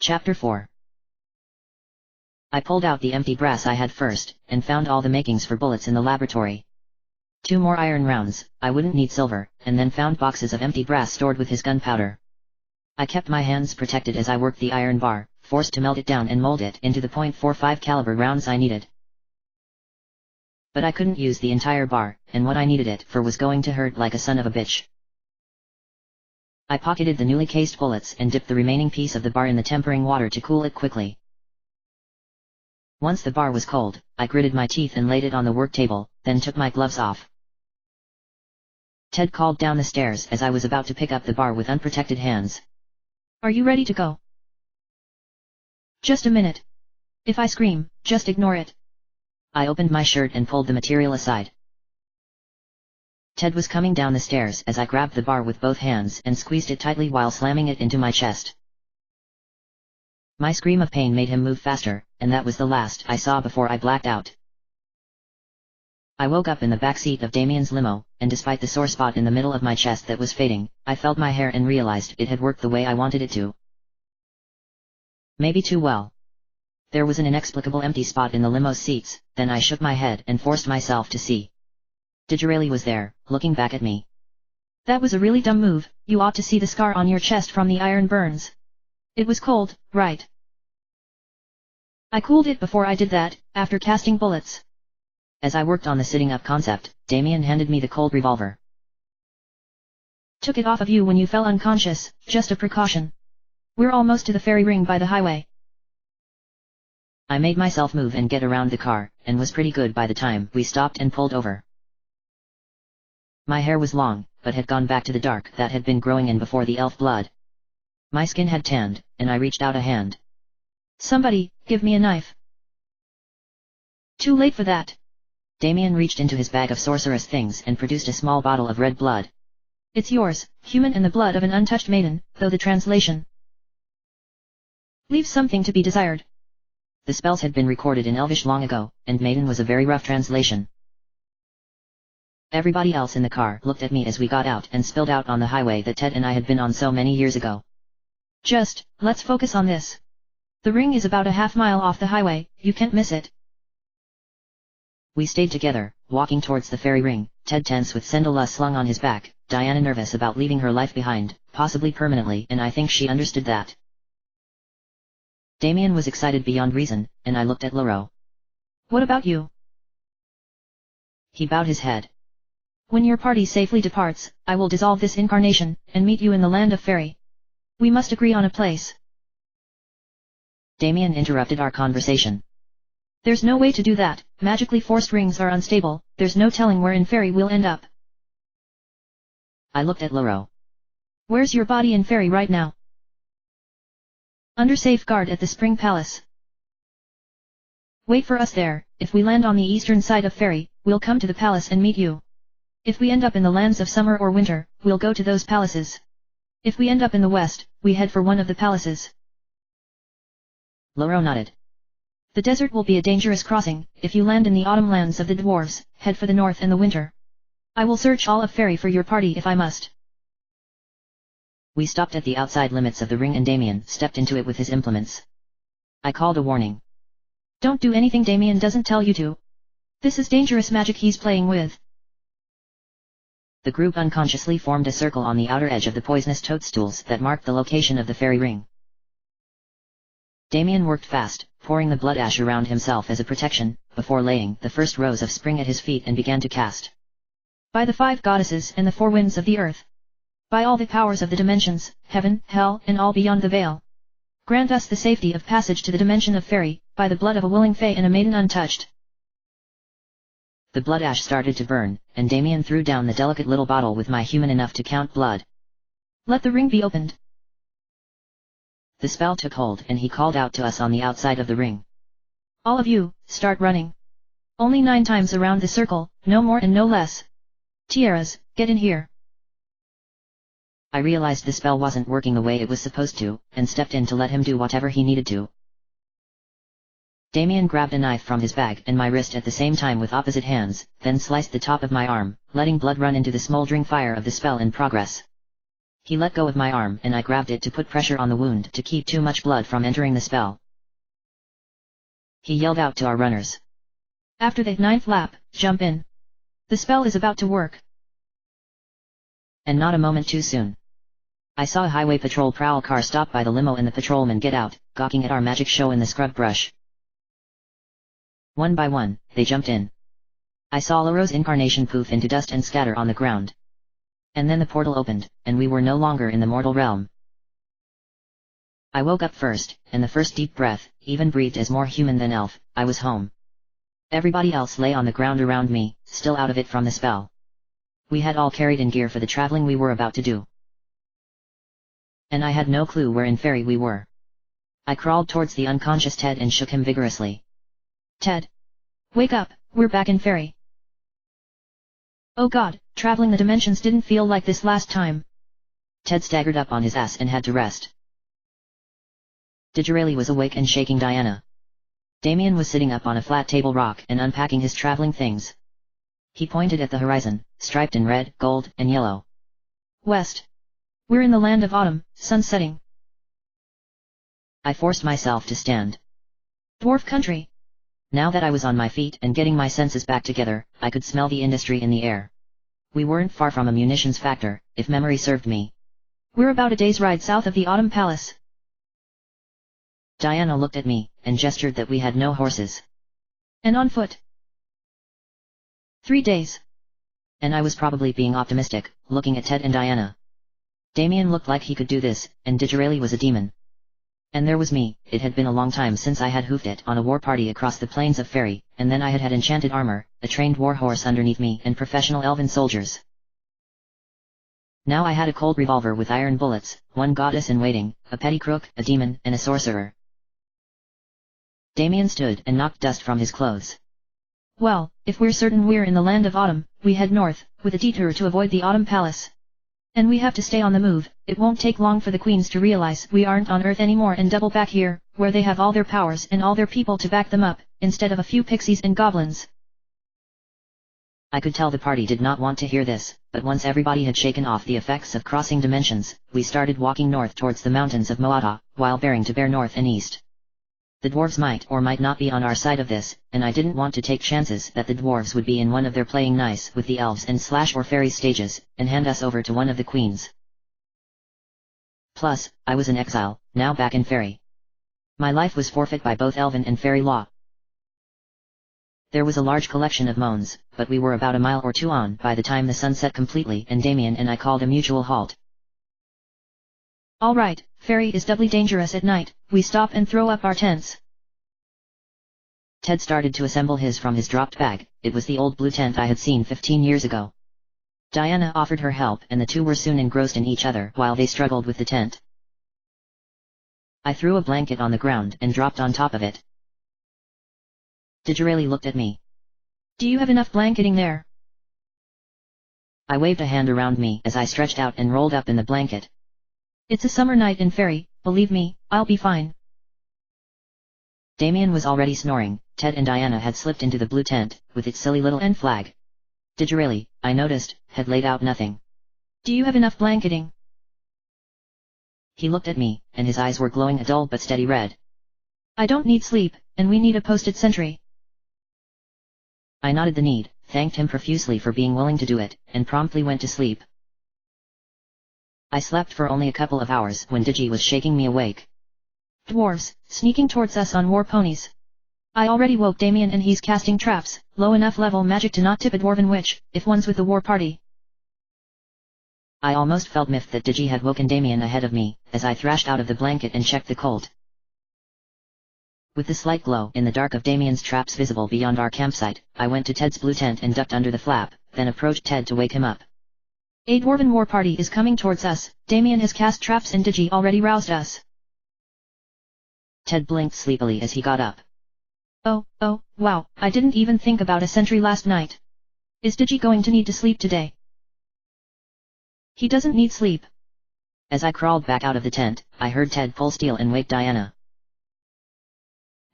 Chapter 4. I pulled out the empty brass I had first, and found all the makings for bullets in the laboratory. 2 more iron rounds, I wouldn't need silver, and then found boxes of empty brass stored with his gunpowder. I kept my hands protected as I worked the iron bar, forced to melt it down and mold it into the .45 caliber rounds I needed. But I couldn't use the entire bar, and what I needed it for was going to hurt like a son of a bitch. I pocketed the newly cased bullets and dipped the remaining piece of the bar in the tempering water to cool it quickly. Once the bar was cold, I gritted my teeth and laid it on the work table, then took my gloves off. Ted called down the stairs as I was about to pick up the bar with unprotected hands. "Are you ready to go?" "Just a minute. If I scream, just ignore it." I opened my shirt and pulled the material aside. Ted was coming down the stairs as I grabbed the bar with both hands and squeezed it tightly while slamming it into my chest. My scream of pain made him move faster, and that was the last I saw before I blacked out. I woke up in the back seat of Damien's limo, and despite the sore spot in the middle of my chest that was fading, I felt my hair and realized it had worked the way I wanted it to. Maybe too well. There was an inexplicable empty spot in the limo's seats, then I shook my head and forced myself to see. Digerelli was there, looking back at me. "That was a really dumb move. You ought to see the scar on your chest from the iron burns. It was cold, right? I cooled it before I did that, after casting bullets." As I worked on the sitting up concept, Damien handed me the cold revolver. "Took it off of you when you fell unconscious, just a precaution. We're almost to the ferry ring by the highway." I made myself move and get around the car, and was pretty good by the time we stopped and pulled over. My hair was long, but had gone back to the dark that had been growing in before the elf blood. My skin had tanned, and I reached out a hand. "Somebody, give me a knife." "Too late for that." Damien reached into his bag of sorceress things and produced a small bottle of red blood. "It's yours, human and the blood of an untouched maiden, though the translation leaves something to be desired." The spells had been recorded in Elvish long ago, and maiden was a very rough translation. Everybody else in the car looked at me as we got out and spilled out on the highway that Ted and I had been on so many years ago. "Just, let's focus on this. The ring is about a half-mile off the highway, you can't miss it." We stayed together, walking towards the ferry ring, Ted tense with Cendala slung on his back, Diana nervous about leaving her life behind, possibly permanently, and I think she understood that. Damien was excited beyond reason, and I looked at Laro. "What about you?" He bowed his head. "When your party safely departs, I will dissolve this incarnation, and meet you in the land of fairy. We must agree on a place." Damien interrupted our conversation. "There's no way to do that, magically forced rings are unstable, there's no telling where in fairy we'll end up." I looked at Laro. "Where's your body in fairy right now?" "Under safeguard at the Spring Palace." "Wait for us there. If we land on the eastern side of fairy, we'll come to the palace and meet you. If we end up in the lands of summer or winter, we'll go to those palaces. If we end up in the west, we head for one of the palaces." Laro nodded. "The desert will be a dangerous crossing. If you land in the autumn lands of the dwarves, head for the north in the winter. I will search all of fairy for your party if I must." We stopped at the outside limits of the ring and Damien stepped into it with his implements. I called a warning. "Don't do anything Damien doesn't tell you to. This is dangerous magic he's playing with." The group unconsciously formed a circle on the outer edge of the poisonous toadstools that marked the location of the fairy ring. Damien worked fast, pouring the blood ash around himself as a protection, before laying the first rose of spring at his feet and began to cast. "By the 5 goddesses and the 4 winds of the earth. By all the powers of the dimensions, heaven, hell, and all beyond the veil. Grant us the safety of passage to the dimension of fairy, by the blood of a willing fae and a maiden untouched." The blood ash started to burn, and Damien threw down the delicate little bottle with my human enough to count blood. "Let the ring be opened." The spell took hold and he called out to us on the outside of the ring. "All of you, start running. Only 9 times around the circle, no more and no less. Tiaras, get in here." I realized the spell wasn't working the way it was supposed to, and stepped in to let him do whatever he needed to. Damien grabbed a knife from his bag and my wrist at the same time with opposite hands, then sliced the top of my arm, letting blood run into the smoldering fire of the spell in progress. He let go of my arm and I grabbed it to put pressure on the wound to keep too much blood from entering the spell. He yelled out to our runners. After the 9th lap, jump in. The spell is about to work. And not a moment too soon. I saw a highway patrol prowl car stop by the limo and the patrolman get out, gawking at our magic show in the scrub brush. One by one, they jumped in. I saw Laro's incarnation poof into dust and scatter on the ground. And then the portal opened, and we were no longer in the mortal realm. I woke up first, and the first deep breath, even breathed as more human than elf, I was home. Everybody else lay on the ground around me, still out of it from the spell. We had all carried in gear for the traveling we were about to do. And I had no clue where in Fairy we were. I crawled towards the unconscious Ted and shook him vigorously. Ted! Wake up, we're back in Fairy. Oh god, traveling the dimensions didn't feel like this last time. Ted staggered up on his ass and had to rest. Digirelli was awake and shaking Diana. Damien was sitting up on a flat table rock and unpacking his traveling things. He pointed at the horizon, striped in red, gold, and yellow. West. We're in the land of autumn, sun setting. I forced myself to stand. Dwarf country. Now that I was on my feet and getting my senses back together, I could smell the industry in the air. We weren't far from a munitions factor, if memory served me. We're about a day's ride south of the Autumn Palace. Diana looked at me, and gestured that we had no horses. And on foot. 3 days. And I was probably being optimistic, looking at Ted and Diana. Damien looked like he could do this, and Digirelli was a demon. And there was me. It had been a long time since I had hoofed it on a war party across the plains of Fairy, and then I had had enchanted armor, a trained war horse underneath me and professional elven soldiers. Now I had a cold revolver with iron bullets, one goddess in waiting, a petty crook, a demon, and a sorcerer. Damien stood and knocked dust from his clothes. Well, if we're certain we're in the land of autumn, we head north, with a detour to avoid the Autumn Palace. And we have to stay on the move. It won't take long for the queens to realize we aren't on Earth anymore and double back here, where they have all their powers and all their people to back them up, instead of a few pixies and goblins. I could tell the party did not want to hear this, but once everybody had shaken off the effects of crossing dimensions, we started walking north towards the mountains of Moata, while bearing to bear north and east. The dwarves might or might not be on our side of this, and I didn't want to take chances that the dwarves would be in one of their playing nice with the elves and slash or fairies stages, and hand us over to one of the queens. Plus, I was in exile, now back in Fairy. My life was forfeit by both elven and fairy law. There was a large collection of moans, but we were about a mile or two on by the time the sun set completely and Damien and I called a mutual halt. All right, Fairy is doubly dangerous at night, we stop and throw up our tents. Ted started to assemble his from his dropped bag. It was the old blue tent I had seen 15 years ago. Diana offered her help and the two were soon engrossed in each other while they struggled with the tent. I threw a blanket on the ground and dropped on top of it. Digirelli looked at me. Do you have enough blanketing there? I waved a hand around me as I stretched out and rolled up in the blanket. It's a summer night in Fairy, believe me, I'll be fine. Damien was already snoring. Ted and Diana had slipped into the blue tent, with its silly little end flag. Digirelli, I noticed, had laid out nothing. Do you have enough blanketing? He looked at me, and his eyes were glowing a dull but steady red. I don't need sleep, and we need a posted sentry. I nodded the need, thanked him profusely for being willing to do it, and promptly went to sleep. I slept for only a couple of hours when Digi was shaking me awake. Dwarves, sneaking towards us on war ponies. I already woke Damien and he's casting traps, low enough level magic to not tip a dwarven witch, if one's with the war party. I almost felt miffed that Digi had woken Damien ahead of me, as I thrashed out of the blanket and checked the colt. With the slight glow in the dark of Damien's traps visible beyond our campsite, I went to Ted's blue tent and ducked under the flap, then approached Ted to wake him up. A dwarven war party is coming towards us, Damien has cast traps and Digi already roused us. Ted blinked sleepily as he got up. Oh, wow, I didn't even think about a sentry last night. Is Digi going to need to sleep today? He doesn't need sleep. As I crawled back out of the tent, I heard Ted pull steel and wake Diana.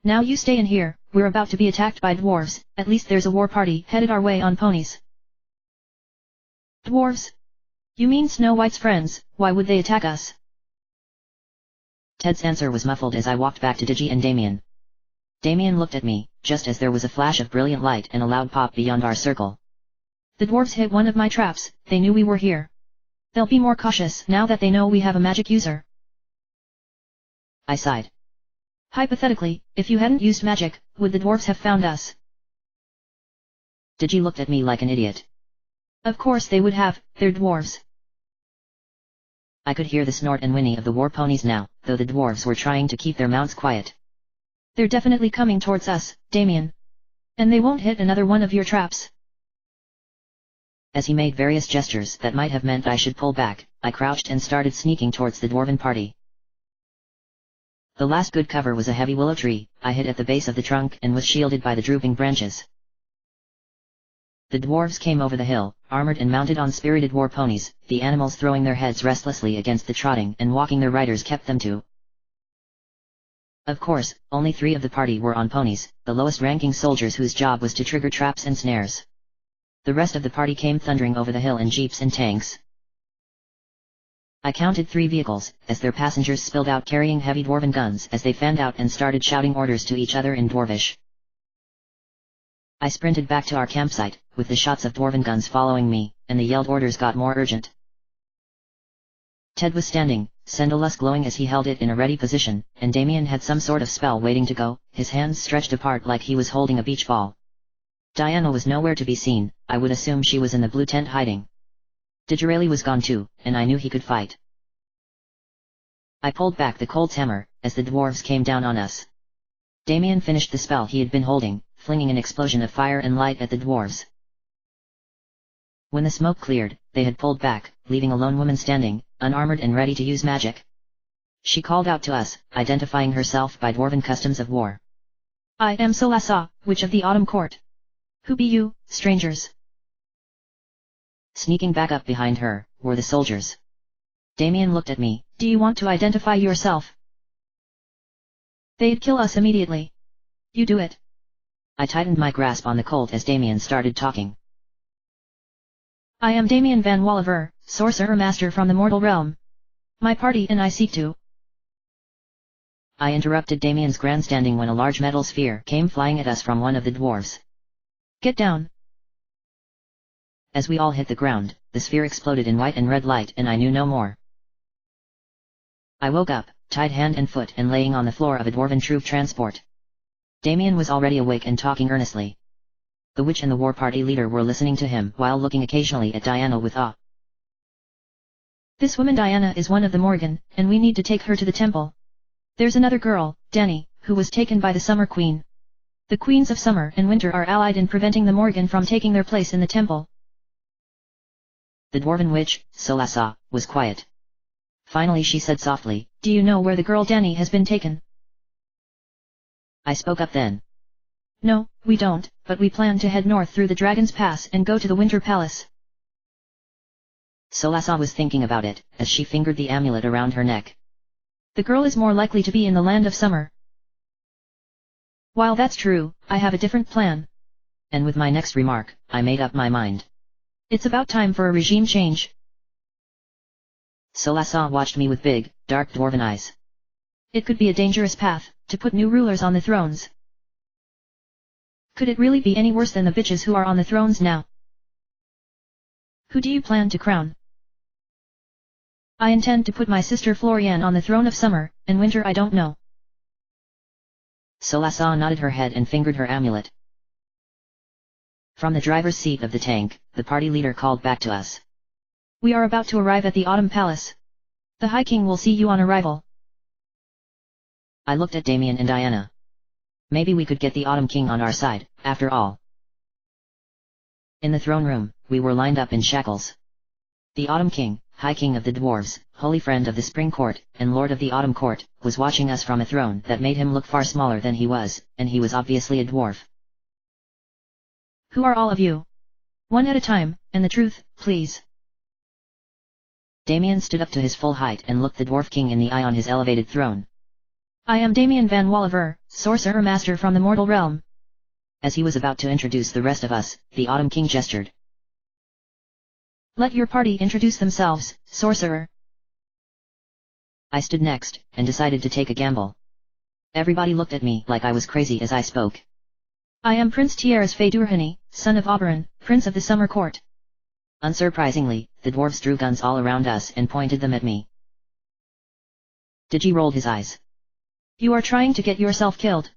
Now you stay in here, we're about to be attacked by dwarves, at least there's a war party headed our way on ponies. Dwarves? You mean Snow White's friends? Why would they attack us? Ted's answer was muffled as I walked back to Digi and Damien. Damien looked at me, just as there was a flash of brilliant light and a loud pop beyond our circle. The dwarves hit one of my traps, they knew we were here. They'll be more cautious now that they know we have a magic user. I sighed. Hypothetically, if you hadn't used magic, would the dwarves have found us? Digi looked at me like an idiot. Of course they would have, they're dwarves. I could hear the snort and whinny of the war ponies now, though the dwarves were trying to keep their mounts quiet. They're definitely coming towards us, Damien. And they won't hit another one of your traps. As he made various gestures that might have meant I should pull back, I crouched and started sneaking towards the dwarven party. The last good cover was a heavy willow tree. I hid at the base of the trunk and was shielded by the drooping branches. The dwarves came over the hill, armored and mounted on spirited war ponies, the animals throwing their heads restlessly against the trotting and walking their riders kept them to. Of course, only 3 of the party were on ponies, the lowest-ranking soldiers whose job was to trigger traps and snares. The rest of the party came thundering over the hill in jeeps and tanks. I counted 3 vehicles, as their passengers spilled out carrying heavy dwarven guns as they fanned out and started shouting orders to each other in Dwarvish. I sprinted back to our campsite, with the shots of dwarven guns following me, and the yelled orders got more urgent. Ted was standing, Sendolus glowing as he held it in a ready position, and Damien had some sort of spell waiting to go, his hands stretched apart like he was holding a beach ball. Diana was nowhere to be seen. I would assume she was in the blue tent hiding. Digirelli was gone too, and I knew he could fight. I pulled back the Colt's hammer, as the dwarves came down on us. Damien finished the spell he had been holding, flinging an explosion of fire and light at the dwarves. When the smoke cleared, they had pulled back, leaving a lone woman standing, unarmored and ready to use magic. She called out to us, identifying herself by dwarven customs of war. I am Solasa, witch of the Autumn Court. Who be you, strangers? Sneaking back up behind her, were the soldiers. Damien looked at me. Do you want to identify yourself? They'd kill us immediately. You do it. I tightened my grasp on the Colt as Damien started talking. I am Damien van Walliver, Sorcerer Master from the Mortal Realm. My party and I seek to... I interrupted Damien's grandstanding when a large metal sphere came flying at us from one of the dwarves. Get down. As we all hit the ground, the sphere exploded in white and red light and I knew no more. I woke up, tied hand and foot and laying on the floor of a dwarven troop transport. Damien was already awake and talking earnestly. The witch and the war party leader were listening to him while looking occasionally at Diana with awe. This woman Diana is one of the Morgan, and we need to take her to the temple. There's another girl, Dani, who was taken by the Summer Queen. The Queens of Summer and Winter are allied in preventing the Morgan from taking their place in the temple. The dwarven witch, Solasa, was quiet. Finally she said softly, Do you know where the girl Dani has been taken? I spoke up then. No, we don't, but we plan to head north through the Dragon's Pass and go to the Winter Palace. Solasa was thinking about it, as she fingered the amulet around her neck. The girl is more likely to be in the land of summer. While that's true, I have a different plan. And with my next remark, I made up my mind. It's about time for a regime change. Solasa watched me with big, dark dwarven eyes. It could be a dangerous path, to put new rulers on the thrones. Could it really be any worse than the bitches who are on the thrones now? Who do you plan to crown? I intend to put my sister Floriane on the throne of summer, and winter I don't know. Solasa nodded her head and fingered her amulet. From the driver's seat of the tank, the party leader called back to us. We are about to arrive at the Autumn Palace. The High King will see you on arrival. I looked at Damien and Diana. Maybe we could get the Autumn King on our side, after all. In the throne room, we were lined up in shackles. The Autumn King, High King of the Dwarves, Holy Friend of the Spring Court, and Lord of the Autumn Court, was watching us from a throne that made him look far smaller than he was, and he was obviously a dwarf. Who are all of you? One at a time, and the truth, please. Damien stood up to his full height and looked the Dwarf King in the eye on his elevated throne. I am Damien van Walliver, Sorcerer Master from the Mortal Realm. As he was about to introduce the rest of us, the Autumn King gestured. Let your party introduce themselves, sorcerer. I stood next, and decided to take a gamble. Everybody looked at me like I was crazy as I spoke. I am Prince Tieras Faydurhani, son of ARan, Prince of the Summer Court. Unsurprisingly, the dwarves drew guns all around us and pointed them at me. Digi rolled his eyes. You are trying to get yourself killed.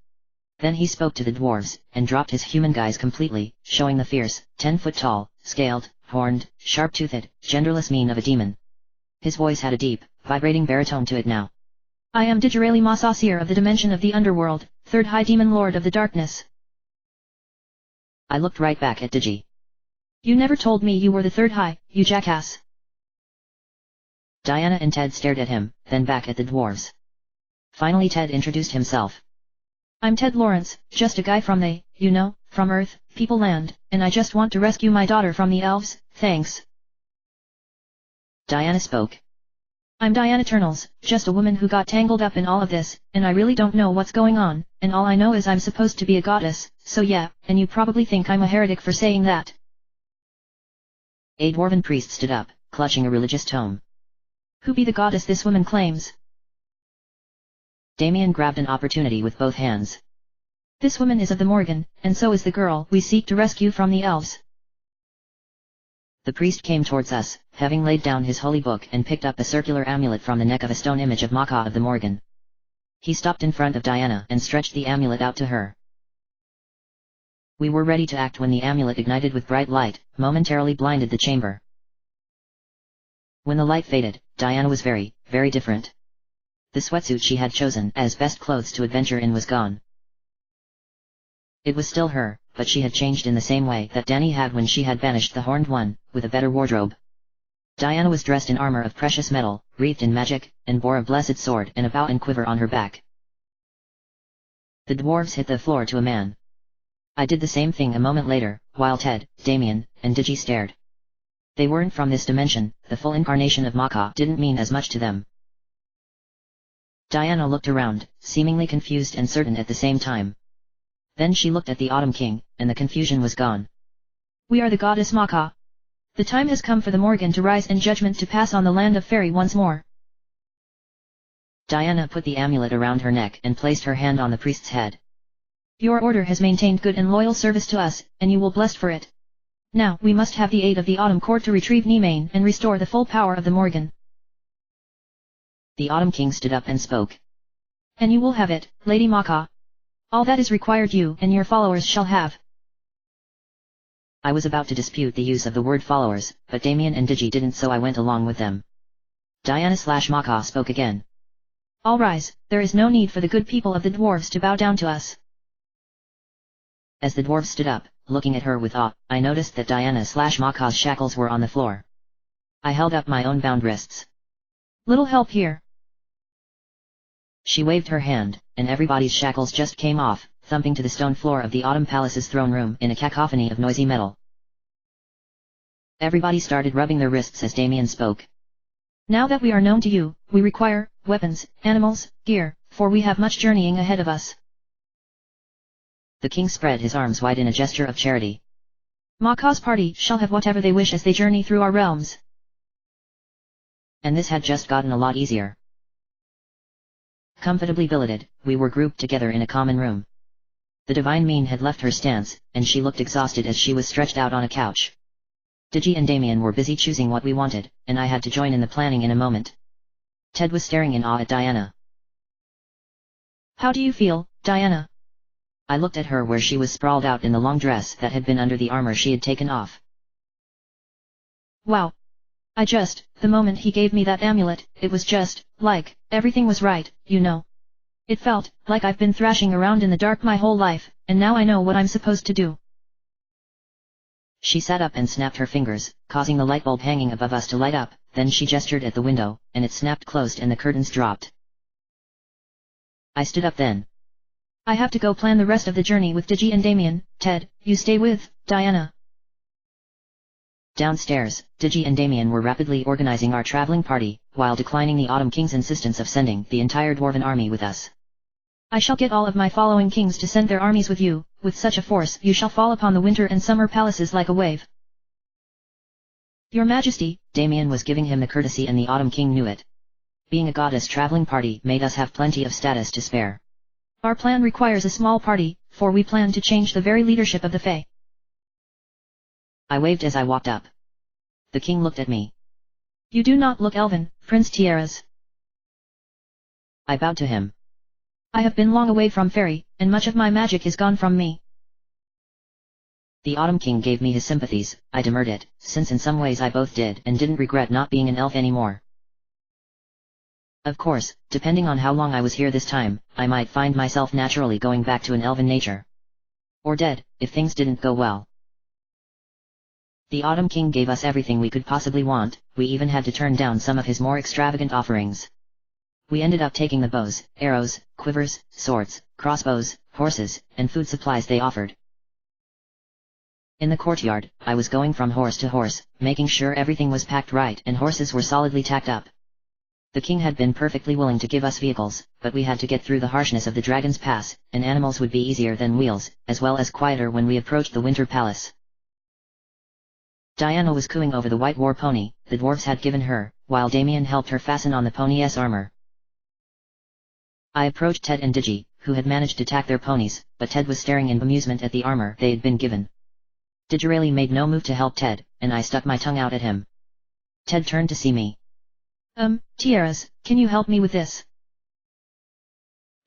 Then he spoke to the dwarves, and dropped his human guise completely, showing the fierce, 10-foot-tall, scaled, horned, sharp-toothed, genderless mien of a demon. His voice had a deep, vibrating baritone to it now. I am Digirali Masasir of the dimension of the underworld, third high demon lord of the darkness. I looked right back at Digi. You never told me you were the third high, you jackass. Diana and Ted stared at him, then back at the dwarves. Finally Ted introduced himself. I'm Ted Lawrence, just a guy from from Earth, People Land, and I just want to rescue my daughter from the elves, thanks. Diana spoke. I'm Diana Eternals, just a woman who got tangled up in all of this, and I really don't know what's going on, and all I know is I'm supposed to be a goddess, so yeah, and you probably think I'm a heretic for saying that. A dwarven priest stood up, clutching a religious tome. Who be the goddess this woman claims? Damien grabbed an opportunity with both hands. This woman is of the Morgan, and so is the girl we seek to rescue from the elves. The priest came towards us, having laid down his holy book and picked up a circular amulet from the neck of a stone image of Maka of the Morgan. He stopped in front of Diana and stretched the amulet out to her. We were ready to act when the amulet ignited with bright light, momentarily blinded the chamber. When the light faded, Diana was very, very different. The sweatsuit she had chosen as best clothes to adventure in was gone. It was still her, but she had changed in the same way that Dani had when she had banished the Horned One, with a better wardrobe. Diana was dressed in armor of precious metal, wreathed in magic, and bore a blessed sword and a bow and quiver on her back. The dwarves hit the floor to a man. I did the same thing a moment later, while Ted, Damien, and Digi stared. They weren't from this dimension, the full incarnation of Maka didn't mean as much to them. Diana looked around, seemingly confused and certain at the same time. Then she looked at the Autumn King, and the confusion was gone. We are the goddess Maka. The time has come for the Morgan to rise and judgment to pass on the land of Fairy once more. Diana put the amulet around her neck and placed her hand on the priest's head. Your order has maintained good and loyal service to us, and you will be blessed for it. Now we must have the aid of the Autumn Court to retrieve Nemane and restore the full power of the Morgan. The Autumn King stood up and spoke. And you will have it, Lady Maka. All that is required you and your followers shall have. I was about to dispute the use of the word followers, but Damien and Digi didn't, so I went along with them. Diana/Maka spoke again. All rise, there is no need for the good people of the dwarves to bow down to us. As the dwarves stood up, looking at her with awe, I noticed that Diana/Maka's shackles were on the floor. I held up my own bound wrists. Little help here. She waved her hand, and everybody's shackles just came off, thumping to the stone floor of the Autumn Palace's throne room in a cacophony of noisy metal. Everybody started rubbing their wrists as Damien spoke. Now that we are known to you, we require weapons, animals, gear, for we have much journeying ahead of us. The king spread his arms wide in a gesture of charity. Maka's party shall have whatever they wish as they journey through our realms. And this had just gotten a lot easier. Comfortably billeted, we were grouped together in a common room. The divine Meen had left her stance, and she looked exhausted as she was stretched out on a couch. Digi and Damien were busy choosing what we wanted, and I had to join in the planning in a moment. Ted was staring in awe at Diana. How do you feel, Diana? I looked at her where she was sprawled out in the long dress that had been under the armor she had taken off. Wow. The moment he gave me that amulet, it was just, like, everything was right, you know. It felt like I've been thrashing around in the dark my whole life, and now I know what I'm supposed to do. She sat up and snapped her fingers, causing the light bulb hanging above us to light up, then she gestured at the window, and it snapped closed and the curtains dropped. I stood up then. I have to go plan the rest of the journey with Digi and Damien. Ted, you stay with Diana. Downstairs, Digi and Damien were rapidly organizing our traveling party, while declining the Autumn King's insistence of sending the entire dwarven army with us. I shall get all of my following kings to send their armies with you, with such a force you shall fall upon the winter and summer palaces like a wave. Your Majesty, Damien was giving him the courtesy and the Autumn King knew it. Being a goddess traveling party made us have plenty of status to spare. Our plan requires a small party, for we plan to change the very leadership of the Fae. I waved as I walked up. The king looked at me. You do not look elven, Prince Tiaras. I bowed to him. I have been long away from fairy, and much of my magic is gone from me. The Autumn King gave me his sympathies. I demurred it, since in some ways I both did and didn't regret not being an elf anymore. Of course, depending on how long I was here this time, I might find myself naturally going back to an elven nature. Or dead, if things didn't go well. The Autumn King gave us everything we could possibly want, we even had to turn down some of his more extravagant offerings. We ended up taking the bows, arrows, quivers, swords, crossbows, horses, and food supplies they offered. In the courtyard, I was going from horse to horse, making sure everything was packed right and horses were solidly tacked up. The king had been perfectly willing to give us vehicles, but we had to get through the harshness of the Dragon's Pass, and animals would be easier than wheels, as well as quieter when we approached the Winter Palace. Diana was cooing over the white war pony the dwarves had given her, while Damien helped her fasten on the pony's armor. I approached Ted and Digi, who had managed to tack their ponies, but Ted was staring in bemusement at the armor they had been given. Digirelli made no move to help Ted, and I stuck my tongue out at him. Ted turned to see me. Tiaras, can you help me with this?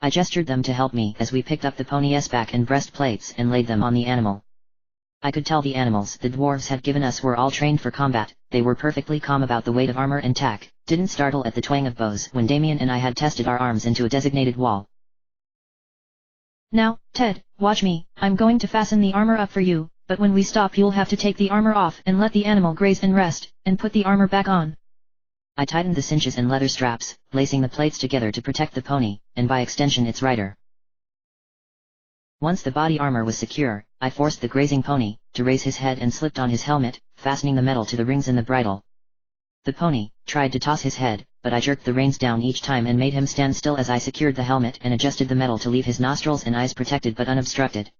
I gestured them to help me as we picked up the pony's back and breastplates and laid them on the animal. I could tell the animals the dwarves had given us were all trained for combat, they were perfectly calm about the weight of armor and tack, didn't startle at the twang of bows when Damien and I had tested our arms into a designated wall. Now, Ted, watch me, I'm going to fasten the armor up for you, but when we stop you'll have to take the armor off and let the animal graze and rest, and put the armor back on. I tightened the cinches and leather straps, lacing the plates together to protect the pony, and by extension its rider. Once the body armor was secure, I forced the grazing pony to raise his head and slipped on his helmet, fastening the metal to the rings in the bridle. The pony tried to toss his head, but I jerked the reins down each time and made him stand still as I secured the helmet and adjusted the metal to leave his nostrils and eyes protected but unobstructed.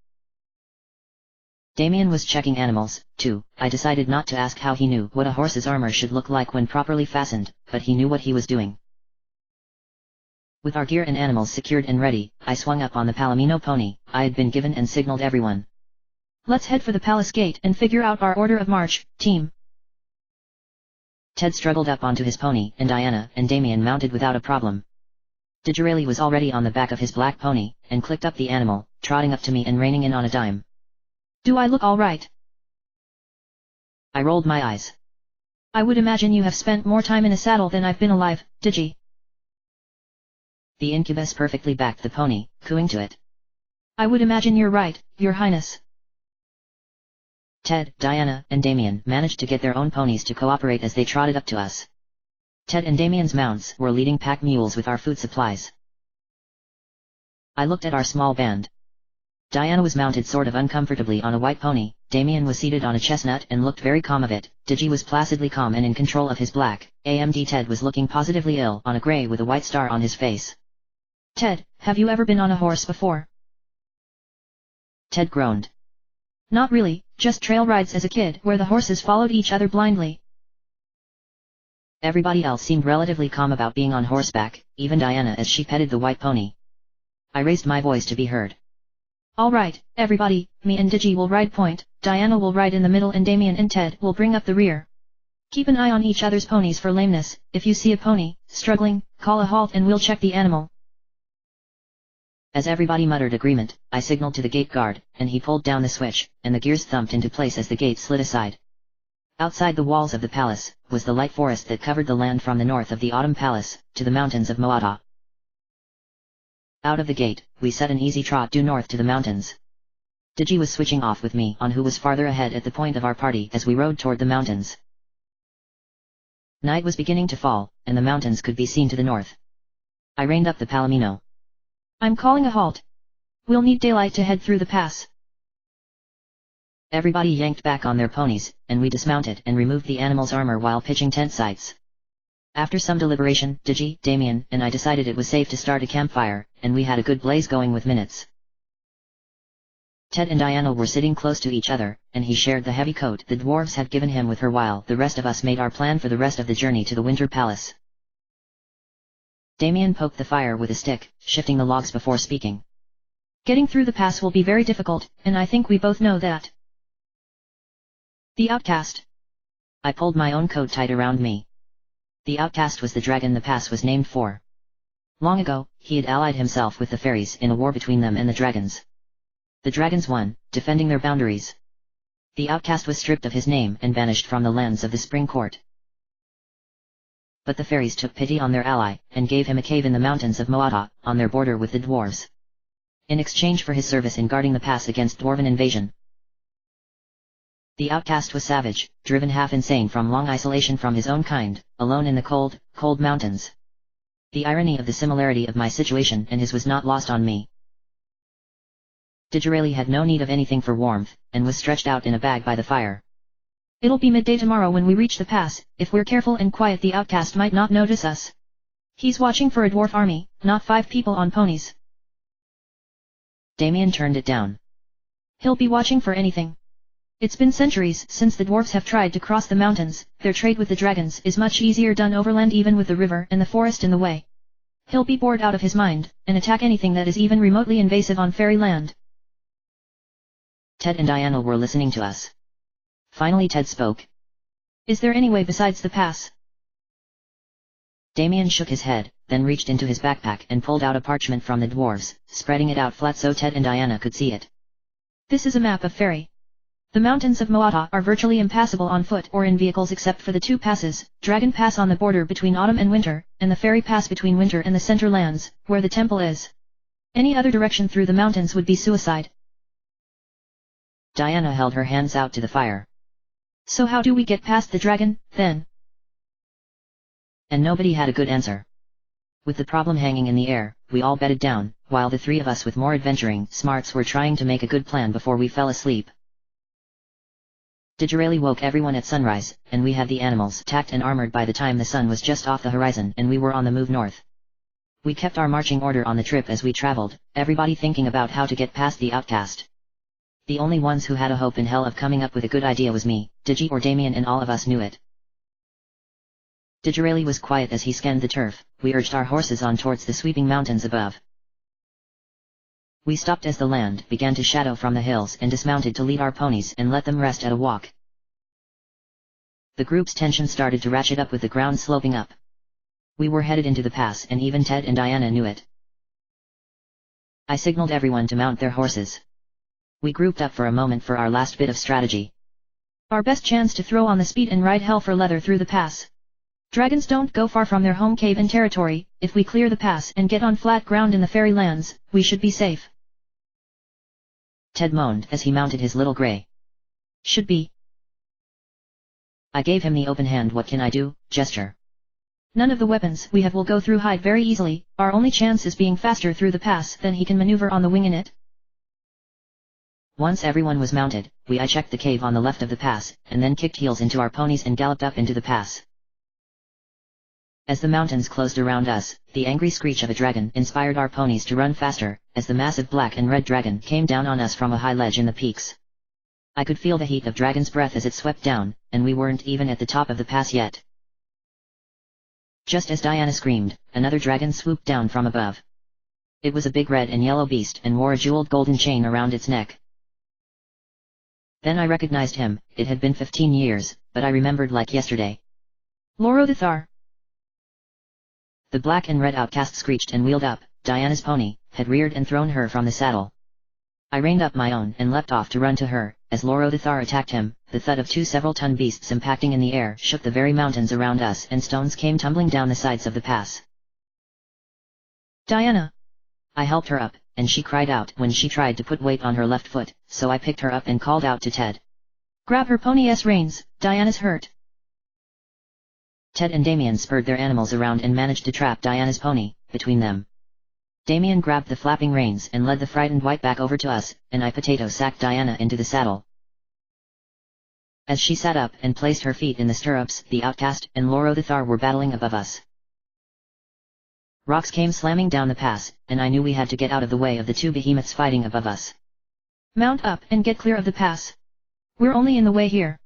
Damien was checking animals, too. I decided not to ask how he knew what a horse's armor should look like when properly fastened, but he knew what he was doing. With our gear and animals secured and ready, I swung up on the Palomino pony I had been given and signaled everyone. Let's head for the palace gate and figure out our order of march, team. Ted struggled up onto his pony and Diana and Damien mounted without a problem. Digirelli was already on the back of his black pony, and clicked up the animal, trotting up to me and reining in on a dime. Do I look all right? I rolled my eyes. I would imagine you have spent more time in a saddle than I've been alive, Digi. The incubus perfectly backed the pony, cooing to it. I would imagine you're right, Your Highness. Ted, Diana, and Damien managed to get their own ponies to cooperate as they trotted up to us. Ted and Damien's mounts were leading pack mules with our food supplies. I looked at our small band. Diana was mounted sort of uncomfortably on a white pony, Damien was seated on a chestnut and looked very calm of it, Digi was placidly calm and in control of his black, AMD Ted was looking positively ill on a grey with a white star on his face. Ted, have you ever been on a horse before? Ted groaned. Not really, just trail rides as a kid where the horses followed each other blindly. Everybody else seemed relatively calm about being on horseback, even Diana as she petted the white pony. I raised my voice to be heard. Alright, everybody, me and Digi will ride point, Diana will ride in the middle and Damien and Ted will bring up the rear. Keep an eye on each other's ponies for lameness, if you see a pony struggling, call a halt and we'll check the animal. As everybody muttered agreement, I signaled to the gate guard, and he pulled down the switch, and the gears thumped into place as the gate slid aside. Outside the walls of the palace, was the light forest that covered the land from the north of the Autumn Palace, to the mountains of Moata. Out of the gate, we set an easy trot due north to the mountains. Digi was switching off with me on who was farther ahead at the point of our party as we rode toward the mountains. Night was beginning to fall, and the mountains could be seen to the north. I reined up the Palomino. I'm calling a halt. We'll need daylight to head through the pass. Everybody yanked back on their ponies, and we dismounted and removed the animal's armor while pitching tent sites. After some deliberation, Digi, Damien, and I decided it was safe to start a campfire, and we had a good blaze going with minutes. Ted and Diana were sitting close to each other, and he shared the heavy coat the dwarves had given him with her while the rest of us made our plan for the rest of the journey to the Winter Palace. Damien poked the fire with a stick, shifting the logs before speaking. Getting through the pass will be very difficult, and I think we both know that. The outcast. I pulled my own coat tight around me. The outcast was the dragon the pass was named for. Long ago, he had allied himself with the fairies in a war between them and the dragons. The dragons won, defending their boundaries. The outcast was stripped of his name and banished from the lands of the Spring Court. But the fairies took pity on their ally, and gave him a cave in the mountains of Moata, on their border with the dwarves. In exchange for his service in guarding the pass against dwarven invasion. The outcast was savage, driven half insane from long isolation from his own kind, alone in the cold, cold mountains. The irony of the similarity of my situation and his was not lost on me. Digirelli had no need of anything for warmth, and was stretched out in a bag by the fire. It'll be midday tomorrow when we reach the pass. If we're careful and quiet, the outcast might not notice us. He's watching for a dwarf army, not 5 people on ponies. Damien turned it down. He'll be watching for anything. It's been centuries since the dwarves have tried to cross the mountains. Their trade with the dragons is much easier done overland, even with the river and the forest in the way. He'll be bored out of his mind, and attack anything that is even remotely invasive on fairyland. Ted and Diana were listening to us. Finally Ted spoke. Is there any way besides the pass? Damien shook his head, then reached into his backpack and pulled out a parchment from the dwarves, spreading it out flat so Ted and Diana could see it. This is a map of Fairy. The mountains of Moata are virtually impassable on foot or in vehicles except for the 2 passes, Dragon Pass on the border between autumn and winter, and the Fairy Pass between winter and the center lands, where the temple is. Any other direction through the mountains would be suicide. Diana held her hands out to the fire. So how do we get past the dragon, then? And nobody had a good answer. With the problem hanging in the air, we all bedded down, while the 3 of us with more adventuring smarts were trying to make a good plan before we fell asleep. Digirelli woke everyone at sunrise, and we had the animals tacked and armored by the time the sun was just off the horizon and we were on the move north. We kept our marching order on the trip as we traveled, everybody thinking about how to get past the outcast. The only ones who had a hope in hell of coming up with a good idea was me, Digi or Damien, and all of us knew it. Digirelli was quiet as he scanned the turf. We urged our horses on towards the sweeping mountains above. We stopped as the land began to shadow from the hills and dismounted to lead our ponies and let them rest at a walk. The group's tension started to ratchet up with the ground sloping up. We were headed into the pass, and even Ted and Diana knew it. I signaled everyone to mount their horses. We grouped up for a moment for our last bit of strategy. Our best chance to throw on the speed and ride hell for leather through the pass. Dragons don't go far from their home cave and territory. If we clear the pass and get on flat ground in the fairy lands, we should be safe. Ted moaned as he mounted his little grey. Should be. I gave him the open hand what can I do gesture. None of the weapons we have will go through hide very easily. Our only chance is being faster through the pass than he can maneuver on the wing in it. Once everyone was mounted, I checked the cave on the left of the pass, and then kicked heels into our ponies and galloped up into the pass. As the mountains closed around us, the angry screech of a dragon inspired our ponies to run faster, as the massive black and red dragon came down on us from a high ledge in the peaks. I could feel the heat of dragon's breath as it swept down, and we weren't even at the top of the pass yet. Just as Diana screamed, another dragon swooped down from above. It was a big red and yellow beast and wore a jeweled golden chain around its neck. Then I recognized him. It had been 15 years, but I remembered like yesterday. Loro the Thar. The black and red outcast screeched and wheeled up. Diana's pony had reared and thrown her from the saddle. I reined up my own and leapt off to run to her. As Loro the Thar attacked him, the thud of 2 several-ton beasts impacting in the air shook the very mountains around us, and stones came tumbling down the sides of the pass. Diana! I helped her up, and she cried out when she tried to put weight on her left foot, so I picked her up and called out to Ted. Grab her pony's reins, Diana's hurt. Ted and Damien spurred their animals around and managed to trap Diana's pony between them. Damien grabbed the flapping reins and led the frightened white back over to us, and I potato-sacked Diana into the saddle. As she sat up and placed her feet in the stirrups, the outcast and Loro the Thar were battling above us. Rocks came slamming down the pass, and I knew we had to get out of the way of the 2 behemoths fighting above us. Mount up and get clear of the pass. We're only in the way here.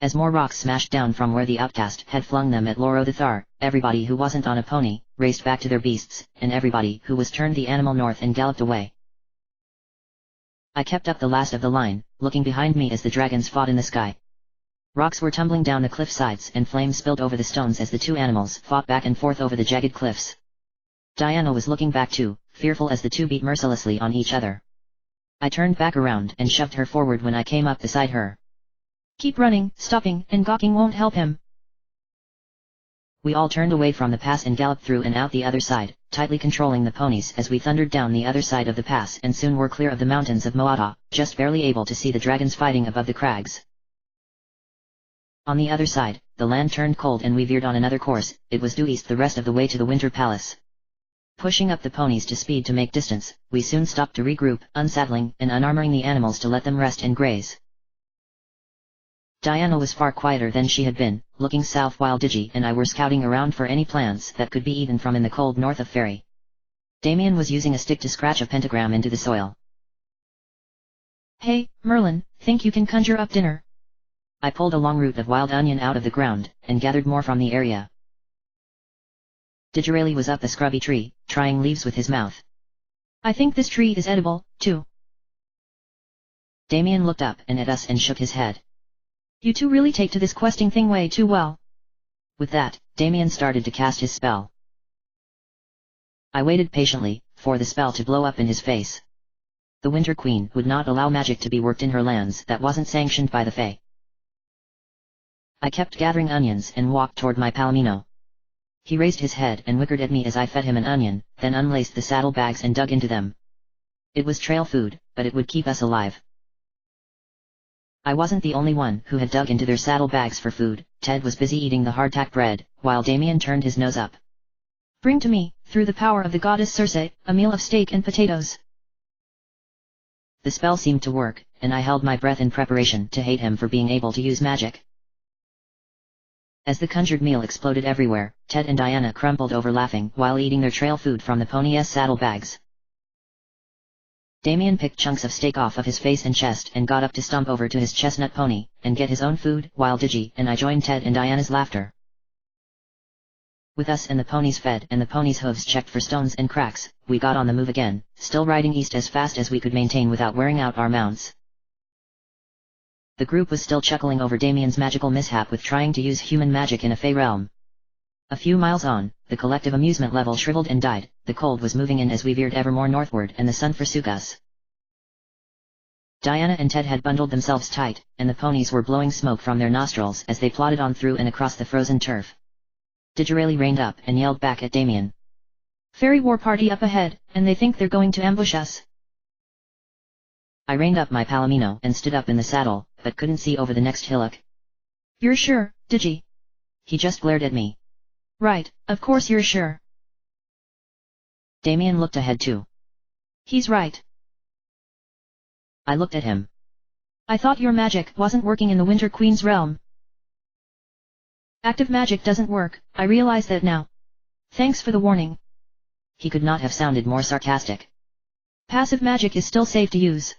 As more rocks smashed down from where the outcast had flung them at Loro the Thar, everybody who wasn't on a pony, raced back to their beasts, and everybody who was turned the animal north and galloped away. I kept up the last of the line, looking behind me as the dragons fought in the sky. Rocks were tumbling down the cliff sides and flames spilled over the stones as the two animals fought back and forth over the jagged cliffs. Diana was looking back too, fearful as the two beat mercilessly on each other. I turned back around and shoved her forward when I came up beside her. Keep running, stopping and gawking won't help him. We all turned away from the pass and galloped through and out the other side, tightly controlling the ponies as we thundered down the other side of the pass and soon were clear of the mountains of Moata, just barely able to see the dragons fighting above the crags. On the other side, the land turned cold and we veered on another course. It was due east the rest of the way to the Winter Palace. Pushing up the ponies to speed to make distance, we soon stopped to regroup, unsaddling and unarmoring the animals to let them rest and graze. Diana was far quieter than she had been, looking south while Digi and I were scouting around for any plants that could be eaten from in the cold north of Fairy. Damien was using a stick to scratch a pentagram into the soil. Hey, Merlin, think you can conjure up dinner? I pulled a long root of wild onion out of the ground, and gathered more from the area. Digirelli was up a scrubby tree, trying leaves with his mouth. I think this tree is edible, too. Damien looked up and at us and shook his head. You two really take to this questing thing way too well. With that, Damien started to cast his spell. I waited patiently, for the spell to blow up in his face. The Winter Queen would not allow magic to be worked in her lands that wasn't sanctioned by the Fae. I kept gathering onions and walked toward my Palomino. He raised his head and whickered at me as I fed him an onion, then unlaced the saddle bags and dug into them. It was trail food, but it would keep us alive. I wasn't the only one who had dug into their saddle bags for food. Ted was busy eating the hardtack bread, while Damien turned his nose up. Bring to me, through the power of the goddess Circe, a meal of steak and potatoes. The spell seemed to work, and I held my breath in preparation to hate him for being able to use magic. As the conjured meal exploded everywhere, Ted and Diana crumpled over laughing while eating their trail food from the pony's saddle bags. Damien picked chunks of steak off of his face and chest and got up to stomp over to his chestnut pony, and get his own food, while Digi and I joined Ted and Diana's laughter. With us and the ponies fed and the ponies' hooves checked for stones and cracks, we got on the move again, still riding east as fast as we could maintain without wearing out our mounts. The group was still chuckling over Damien's magical mishap with trying to use human magic in a Fey realm. A few miles on, the collective amusement level shriveled and died. The cold was moving in as we veered ever more northward and the sun forsook us. Diana and Ted had bundled themselves tight, and the ponies were blowing smoke from their nostrils as they plodded on through and across the frozen turf. Digirelli reined up and yelled back at Damien. Fairy war party up ahead, and they think they're going to ambush us. I reined up my Palomino and stood up in the saddle, but couldn't see over the next hillock. You're sure, Digi? He just glared at me. Right, of course you're sure. Damien looked ahead too. He's right. I looked at him. I thought your magic wasn't working in the Winter Queen's realm. Active magic doesn't work, I realize that now. Thanks for the warning. He could not have sounded more sarcastic. Passive magic is still safe to use.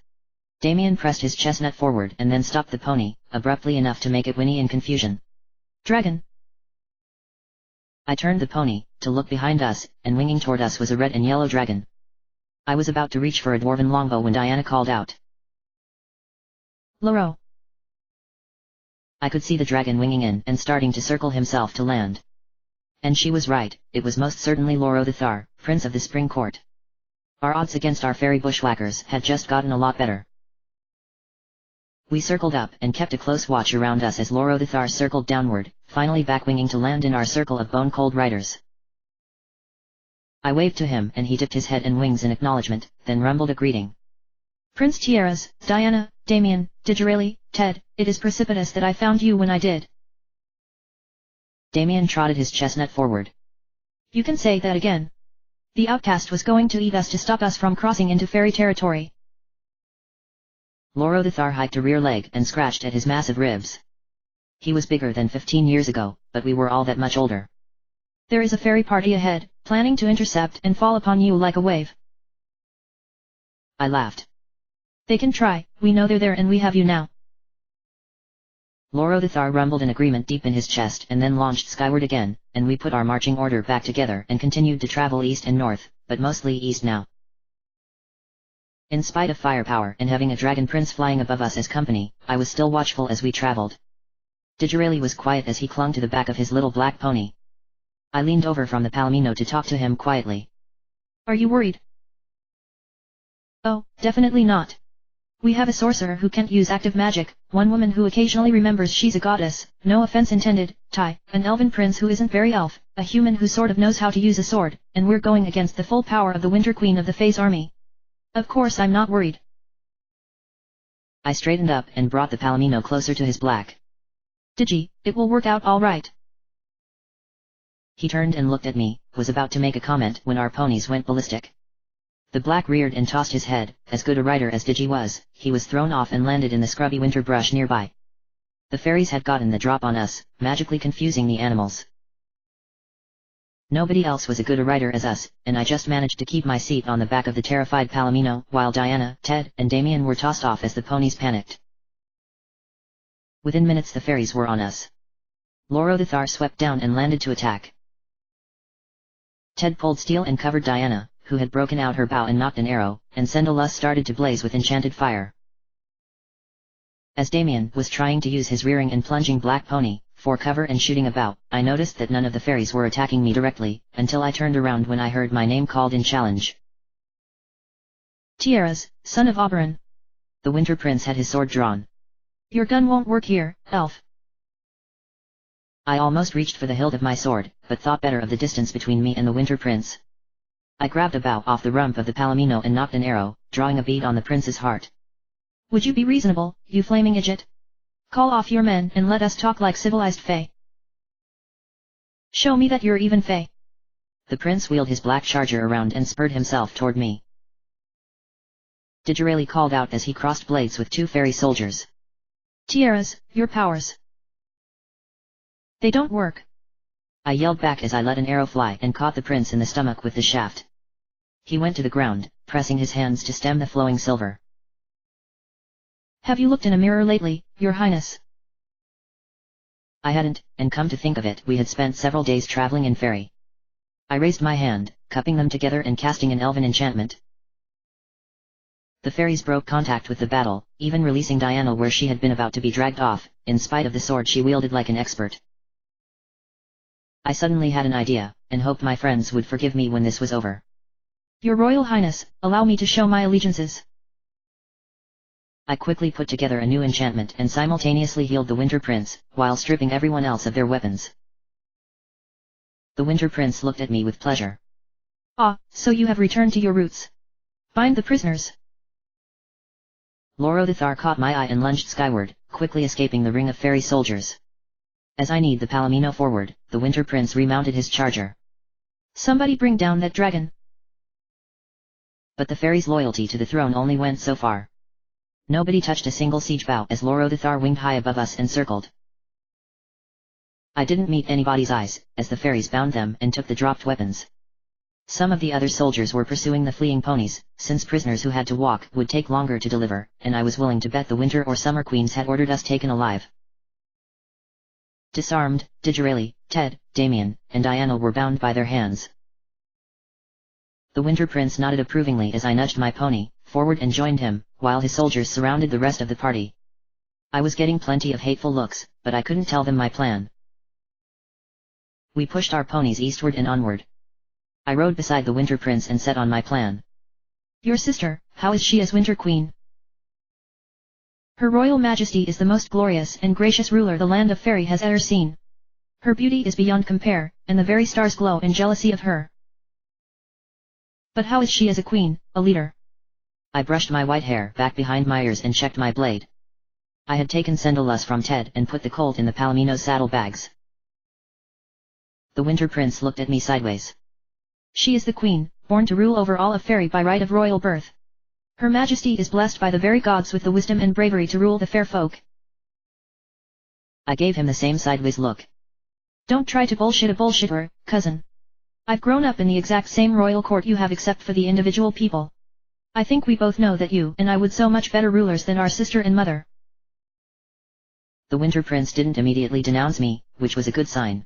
Damien pressed his chestnut forward and then stopped the pony, abruptly enough to make it whinny in confusion. Dragon. I turned the pony, to look behind us, and winging toward us was a red and yellow dragon. I was about to reach for a dwarven longbow when Diana called out. Loro. I could see the dragon winging in and starting to circle himself to land. And she was right, it was most certainly Loro the Thar, Prince of the Spring Court. Our odds against our fairy bushwhackers had just gotten a lot better. We circled up and kept a close watch around us as Loro the Thar circled downward, finally back-winging to land in our circle of bone-cold riders. I waved to him and he dipped his head and wings in acknowledgement, then rumbled a greeting. Prince Tiaras, Diana, Damien, Digirelli, Ted, it is precipitous that I found you when I did. Damien trotted his chestnut forward. You can say that again. The outcast was going to eat us to stop us from crossing into fairy territory. Loro the Thar hiked a rear leg and scratched at his massive ribs. He was bigger than 15 years ago, but we were all that much older. There is a fairy party ahead, planning to intercept and fall upon you like a wave. I laughed. They can try, we know they're there and we have you now. Lorothar rumbled in agreement deep in his chest and then launched skyward again, and we put our marching order back together and continued to travel east and north, but mostly east now. In spite of firepower and having a dragon prince flying above us as company, I was still watchful as we traveled. Digirelli was quiet as he clung to the back of his little black pony. I leaned over from the palomino to talk to him quietly. Are you worried? Oh, definitely not. We have a sorcerer who can't use active magic, one woman who occasionally remembers she's a goddess, no offense intended, Tai, an elven prince who isn't very elf, a human who sort of knows how to use a sword, and we're going against the full power of the Winter Queen of the Fae's army. Of course I'm not worried. I straightened up and brought the palomino closer to his black. Digi, it will work out all right. He turned and looked at me, was about to make a comment when our ponies went ballistic. The black reared and tossed his head. As good a rider as Digi was, he was thrown off and landed in the scrubby winter brush nearby. The fairies had gotten the drop on us, magically confusing the animals. Nobody else was as good a rider as us, and I just managed to keep my seat on the back of the terrified palomino, while Diana, Ted, and Damien were tossed off as the ponies panicked. Within minutes the fairies were on us. Lorothar swept down and landed to attack. Ted pulled steel and covered Diana, who had broken out her bow and knocked an arrow, and Sendalus started to blaze with enchanted fire. As Damien was trying to use his rearing and plunging black pony for cover and shooting about, I noticed that none of the fairies were attacking me directly, until I turned around when I heard my name called in challenge. Tiaras, son of Oberon. The Winter Prince had his sword drawn. Your gun won't work here, elf. I almost reached for the hilt of my sword, but thought better of the distance between me and the Winter Prince. I grabbed a bow off the rump of the palomino and knocked an arrow, drawing a bead on the prince's heart. Would you be reasonable, you flaming idiot? Call off your men and let us talk like civilized Fae. Show me that you're even Fae. The prince wheeled his black charger around and spurred himself toward me. Digirelli called out as he crossed blades with two fairy soldiers. Tiaras, your powers. They don't work. I yelled back as I let an arrow fly and caught the prince in the stomach with the shaft. He went to the ground, pressing his hands to stem the flowing silver. Have you looked in a mirror lately, your highness? I hadn't, and come to think of it, we had spent several days traveling in fairy. I raised my hand, cupping them together and casting an elven enchantment. The fairies broke contact with the battle, even releasing Diana where she had been about to be dragged off, in spite of the sword she wielded like an expert. I suddenly had an idea, and hoped my friends would forgive me when this was over. Your Royal Highness, allow me to show my allegiances. I quickly put together a new enchantment and simultaneously healed the Winter Prince, while stripping everyone else of their weapons. The Winter Prince looked at me with pleasure. Ah, so you have returned to your roots. Bind the prisoners. Lorothar caught my eye and lunged skyward, quickly escaping the ring of fairy soldiers. As I kneed the palomino forward, the Winter Prince remounted his charger. Somebody bring down that dragon. But the fairies' loyalty to the throne only went so far. Nobody touched a single siege bow as Lorothar winged high above us and circled. I didn't meet anybody's eyes, as the fairies bound them and took the dropped weapons. Some of the other soldiers were pursuing the fleeing ponies, since prisoners who had to walk would take longer to deliver, and I was willing to bet the Winter or Summer Queens had ordered us taken alive. Disarmed, Digirelli, Ted, Damien, and Diana were bound by their hands. The Winter Prince nodded approvingly as I nudged my pony forward and joined him, while his soldiers surrounded the rest of the party. I was getting plenty of hateful looks, but I couldn't tell them my plan. We pushed our ponies eastward and onward. I rode beside the Winter Prince and set on my plan. Your sister, how is she as Winter Queen? Her Royal Majesty is the most glorious and gracious ruler the land of Fairy has ever seen. Her beauty is beyond compare, and the very stars glow in jealousy of her. But how is she as a queen, a leader? I brushed my white hair back behind my ears and checked my blade. I had taken Sendalus from Ted and put the colt in the palomino's saddlebags. The Winter Prince looked at me sideways. She is the queen, born to rule over all of Fairy by right of royal birth. Her Majesty is blessed by the very gods with the wisdom and bravery to rule the fair folk. I gave him the same sideways look. Don't try to bullshit a bullshitter, cousin. I've grown up in the exact same royal court you have except for the individual people. I think we both know that you and I would so much better rulers than our sister and mother. The Winter Prince didn't immediately denounce me, which was a good sign.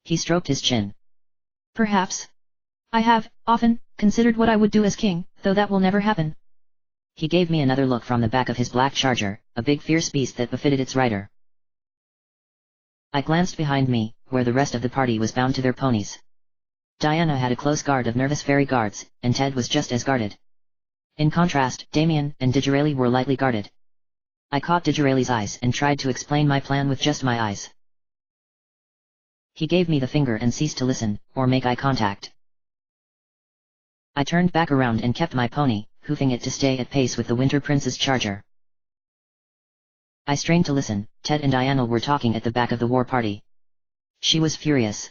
He stroked his chin. Perhaps. I have, often, considered what I would do as king, though that will never happen. He gave me another look from the back of his black charger, a big fierce beast that befitted its rider. I glanced behind me, where the rest of the party was bound to their ponies. Diana had a close guard of nervous fairy guards, and Ted was just as guarded. In contrast, Damien and Digirelli were lightly guarded. I caught Digirelli's eyes and tried to explain my plan with just my eyes. He gave me the finger and ceased to listen, or make eye contact. I turned back around and kept my pony, hoofing it to stay at pace with the Winter Prince's charger. I strained to listen. Ted and Diana were talking at the back of the war party. She was furious.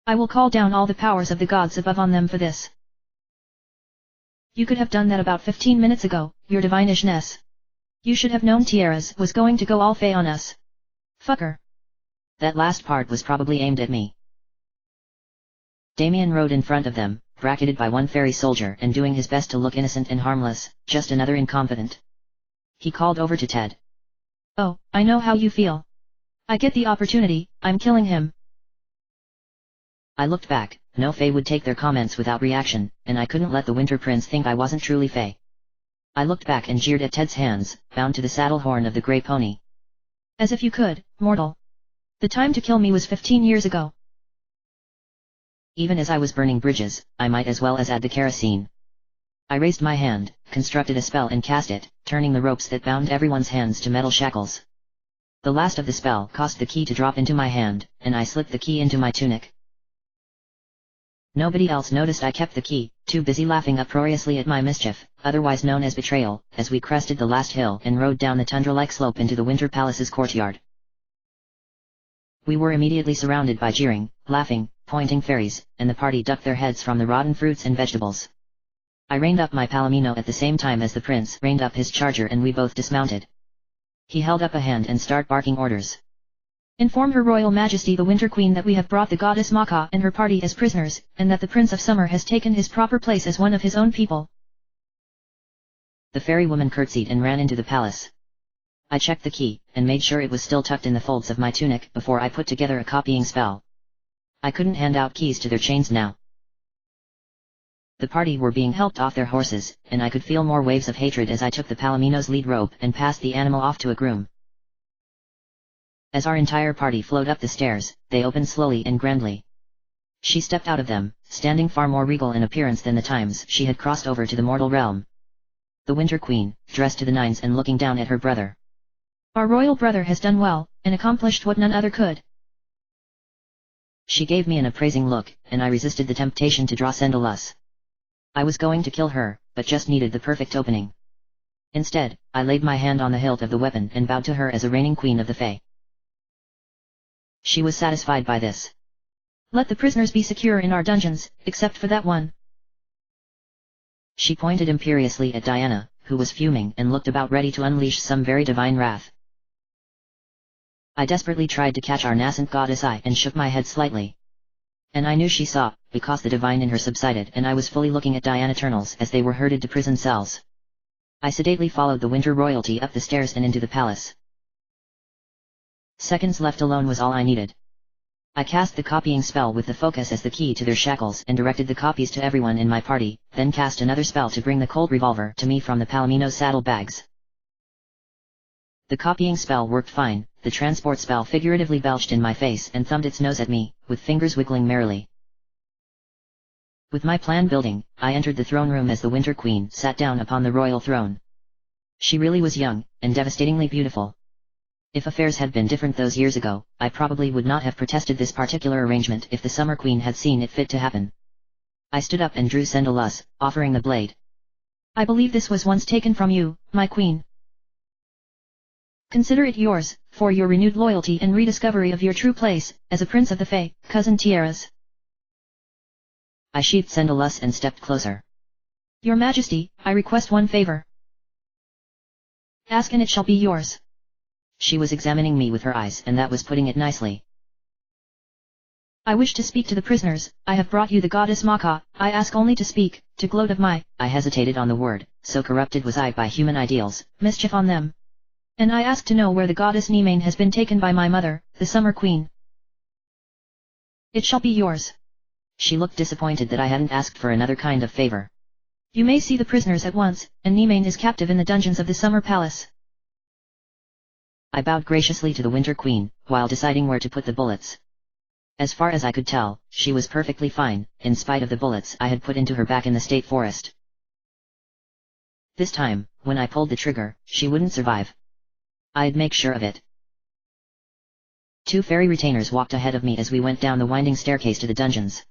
I will call down all the powers of the gods above on them for this. You could have done that about 15 minutes ago, your divinishness. You should have known Tiaras was going to go all fey on us. Fucker. That last part was probably aimed at me. Damien rode in front of them, bracketed by one fairy soldier and doing his best to look innocent and harmless, just another incompetent. He called over to Ted. Oh, I know how you feel. I get the opportunity, I'm killing him. I looked back. No Fae would take their comments without reaction, and I couldn't let the Winter Prince think I wasn't truly Fae. I looked back and jeered at Ted's hands, bound to the saddle horn of the grey pony. As if you could, mortal. The time to kill me was 15 years ago. Even as I was burning bridges, I might as well as add the kerosene. I raised my hand, constructed a spell and cast it, turning the ropes that bound everyone's hands to metal shackles. The last of the spell caused the key to drop into my hand, and I slipped the key into my tunic. Nobody else noticed I kept the key, too busy laughing uproariously at my mischief, otherwise known as betrayal, as we crested the last hill and rode down the tundra-like slope into the Winter Palace's courtyard. We were immediately surrounded by jeering, laughing, pointing fairies, and the party ducked their heads from the rotten fruits and vegetables. I reined up my palomino at the same time as the prince reined up his charger and we both dismounted. He held up a hand and started barking orders. Inform Her Royal Majesty the Winter Queen that we have brought the goddess Maka and her party as prisoners, and that the Prince of Summer has taken his proper place as one of his own people. The fairy woman curtsied and ran into the palace. I checked the key, and made sure it was still tucked in the folds of my tunic before I put together a copying spell. I couldn't hand out keys to their chains now. The party were being helped off their horses, and I could feel more waves of hatred as I took the palomino's lead rope and passed the animal off to a groom. As our entire party flowed up the stairs, they opened slowly and grandly. She stepped out of them, standing far more regal in appearance than the times she had crossed over to the mortal realm. The Winter Queen, dressed to the nines and looking down at her brother. Our royal brother has done well, and accomplished what none other could. She gave me an appraising look, and I resisted the temptation to draw Cendalus. I was going to kill her, but just needed the perfect opening. Instead, I laid my hand on the hilt of the weapon and bowed to her as a reigning queen of the Fae. She was satisfied by this. Let the prisoners be secure in our dungeons, except for that one. She pointed imperiously at Diana, who was fuming and looked about ready to unleash some very divine wrath. I desperately tried to catch our nascent goddess eye and shook my head slightly. And I knew she saw, because the divine in her subsided and I was fully looking at Diana Eternals as they were herded to prison cells. I sedately followed the Winter royalty up the stairs and into the palace. Seconds left alone was all I needed. I cast the copying spell with the focus as the key to their shackles and directed the copies to everyone in my party, then cast another spell to bring the cold revolver to me from the palomino's saddle bags. The copying spell worked fine. The transport spell figuratively belched in my face and thumbed its nose at me, with fingers wiggling merrily. With my plan building, I entered the throne room as the Winter Queen sat down upon the royal throne. She really was young, and devastatingly beautiful. If affairs had been different those years ago, I probably would not have protested this particular arrangement if the Summer Queen had seen it fit to happen. I stood up and drew Cendalus, offering the blade. I believe this was once taken from you, my queen. Consider it yours, for your renewed loyalty and rediscovery of your true place, as a prince of the Fae, cousin Tiaras. I sheathed Cendalus and stepped closer. Your Majesty, I request one favor. Ask and it shall be yours. She was examining me with her eyes and that was putting it nicely. I wish to speak to the prisoners. I have brought you the goddess Maka. I ask only to speak, to gloat of my... I hesitated on the word, so corrupted was I by human ideals. Mischief on them. And I ask to know where the goddess Nemane has been taken by my mother, the Summer Queen. It shall be yours. She looked disappointed that I hadn't asked for another kind of favor. You may see the prisoners at once, and Nemane is captive in the dungeons of the Summer Palace. I bowed graciously to the Winter Queen, while deciding where to put the bullets. As far as I could tell, she was perfectly fine, in spite of the bullets I had put into her back in the state forest. This time, when I pulled the trigger, she wouldn't survive. I'd make sure of it. 2 fairy retainers walked ahead of me as we went down the winding staircase to the dungeons.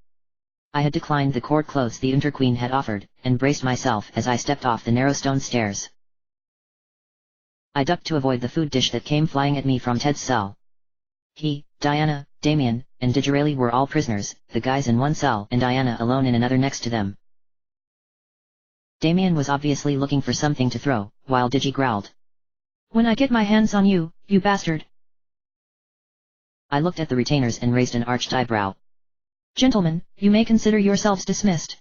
I had declined the court clothes the Winter Queen had offered, and braced myself as I stepped off the narrow stone stairs. I ducked to avoid the food dish that came flying at me from Ted's cell. He, Diana, Damien, and Digirelli were all prisoners, the guys in one cell and Diana alone in another next to them. Damien was obviously looking for something to throw, while Digi growled. When I get my hands on you, you bastard! I looked at the retainers and raised an arched eyebrow. Gentlemen, you may consider yourselves dismissed.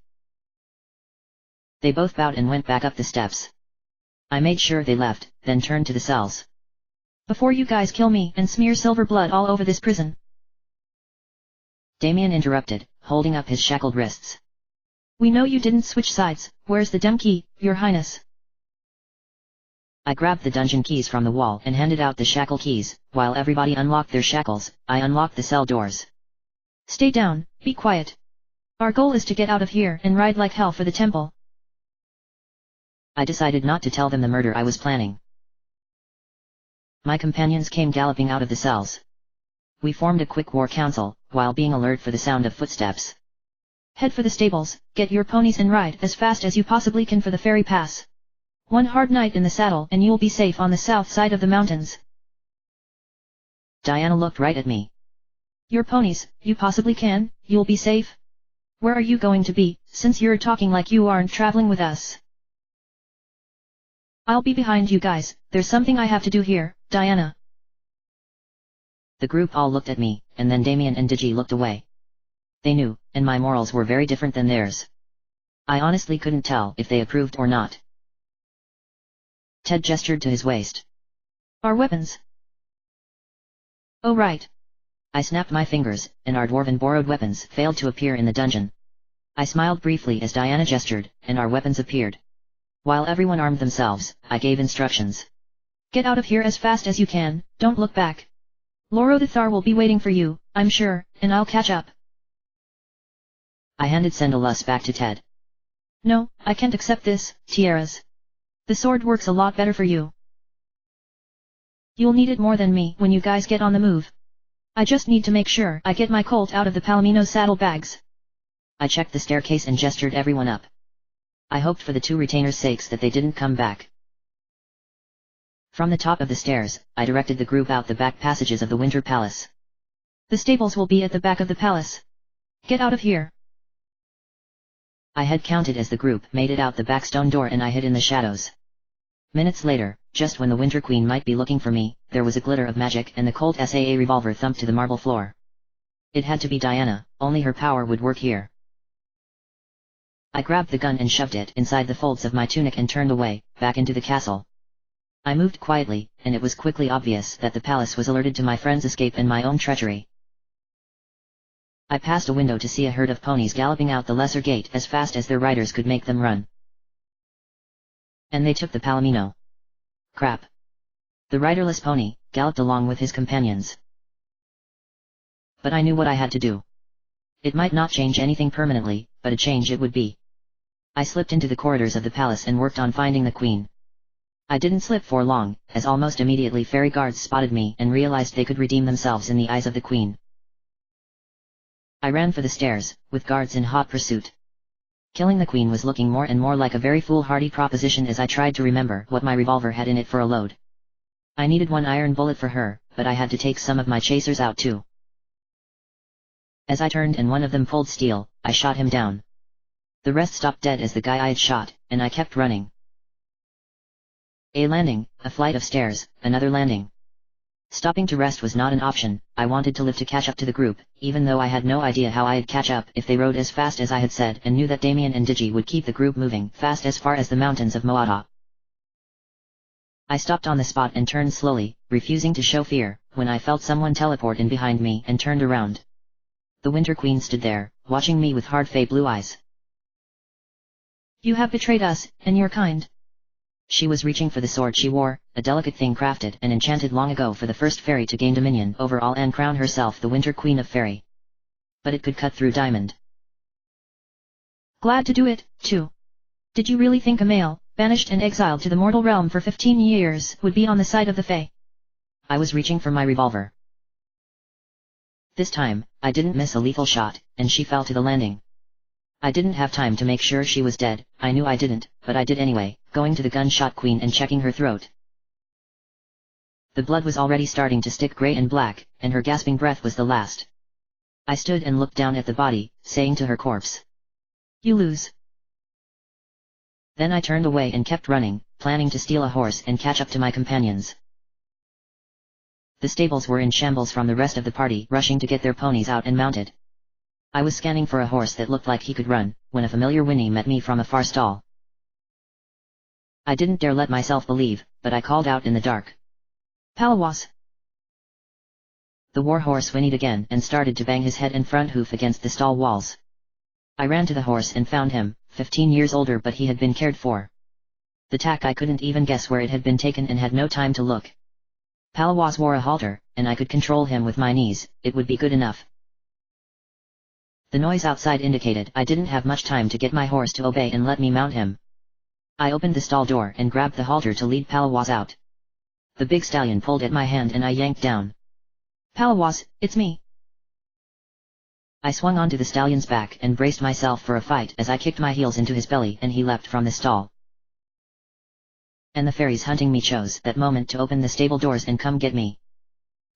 They both bowed and went back up the steps. I made sure they left, then turned to the cells. Before you guys kill me and smear silver blood all over this prison. Damien interrupted, holding up his shackled wrists. We know you didn't switch sides. Where's the dem key, your highness? I grabbed the dungeon keys from the wall and handed out the shackle keys. While everybody unlocked their shackles, I unlocked the cell doors. Stay down, be quiet. Our goal is to get out of here and ride like hell for the temple. I decided not to tell them the murder I was planning. My companions came galloping out of the cells. We formed a quick war council, while being alert for the sound of footsteps. Head for the stables, get your ponies and ride as fast as you possibly can for the ferry pass. One hard night in the saddle and you'll be safe on the south side of the mountains. Diana looked right at me. Your ponies, you possibly can, you'll be safe? Where are you going to be, since you're talking like you aren't traveling with us? I'll be behind you guys, there's something I have to do here, Diana. The group all looked at me, and then Damien and Digi looked away. They knew, and my morals were very different than theirs. I honestly couldn't tell if they approved or not. Ted gestured to his waist. Our weapons. Oh right. I snapped my fingers, and our dwarven borrowed weapons failed to appear in the dungeon. I smiled briefly as Diana gestured, and our weapons appeared. While everyone armed themselves, I gave instructions. Get out of here as fast as you can, don't look back. Loro the Thar will be waiting for you, I'm sure, and I'll catch up. I handed Sendalus back to Ted. No, I can't accept this, Tiaras. The sword works a lot better for you. You'll need it more than me when you guys get on the move. I just need to make sure I get my colt out of the Palomino's saddlebags. I checked the staircase and gestured everyone up. I hoped for the 2 retainers' sakes that they didn't come back. From the top of the stairs, I directed the group out the back passages of the Winter Palace. The stables will be at the back of the palace. Get out of here. I had counted as the group made it out the back stone door and I hid in the shadows. Minutes later, just when the Winter Queen might be looking for me, there was a glitter of magic and the Colt SAA revolver thumped to the marble floor. It had to be Diana, only her power would work here. I grabbed the gun and shoved it inside the folds of my tunic and turned away, back into the castle. I moved quietly, and it was quickly obvious that the palace was alerted to my friend's escape and my own treachery. I passed a window to see a herd of ponies galloping out the lesser gate as fast as their riders could make them run. And they took the Palomino. Crap. The riderless pony galloped along with his companions. But I knew what I had to do. It might not change anything permanently, but a change it would be. I slipped into the corridors of the palace and worked on finding the queen. I didn't slip for long, as almost immediately fairy guards spotted me and realized they could redeem themselves in the eyes of the queen. I ran for the stairs, with guards in hot pursuit. Killing the queen was looking more and more like a very foolhardy proposition as I tried to remember what my revolver had in it for a load. I needed 1 iron bullet for her, but I had to take some of my chasers out too. As I turned and one of them pulled steel, I shot him down. The rest stopped dead as the guy I had shot, and I kept running. A landing, a flight of stairs, another landing. Stopping to rest was not an option. I wanted to live to catch up to the group, even though I had no idea how I'd catch up if they rode as fast as I had said, and knew that Damien and Digi would keep the group moving fast as far as the mountains of Moata. I stopped on the spot and turned slowly, refusing to show fear, when I felt someone teleport in behind me and turned around. The Winter Queen stood there, watching me with hard fey blue eyes. You have betrayed us, and your kind. She was reaching for the sword she wore, a delicate thing crafted and enchanted long ago for the first fairy to gain dominion over all and crown herself the Winter Queen of Fairy. But it could cut through diamond. Glad to do it, too. Did you really think a male, banished and exiled to the mortal realm for 15 years, would be on the side of the Fae? I was reaching for my revolver. This time, I didn't miss a lethal shot, and she fell to the landing. I didn't have time to make sure she was dead. I knew I didn't, but I did anyway, going to the gunshot queen and checking her throat. The blood was already starting to stick grey and black, and her gasping breath was the last. I stood and looked down at the body, saying to her corpse, "You lose." Then I turned away and kept running, planning to steal a horse and catch up to my companions. The stables were in shambles from the rest of the party rushing to get their ponies out and mounted. I was scanning for a horse that looked like he could run, when a familiar whinny met me from a far stall. I didn't dare let myself believe, but I called out in the dark, "Palawas!" The war horse whinnied again and started to bang his head and front hoof against the stall walls. I ran to the horse and found him, 15 years older, but he had been cared for. The tack I couldn't even guess where it had been taken and had no time to look. Palawas wore a halter, and I could control him with my knees. It would be good enough. The noise outside indicated I didn't have much time to get my horse to obey and let me mount him. I opened the stall door and grabbed the halter to lead Palawas out. The big stallion pulled at my hand and I yanked down. "Palawas, it's me." I swung onto the stallion's back and braced myself for a fight as I kicked my heels into his belly and he leapt from the stall. And the fairies hunting me chose that moment to open the stable doors and come get me.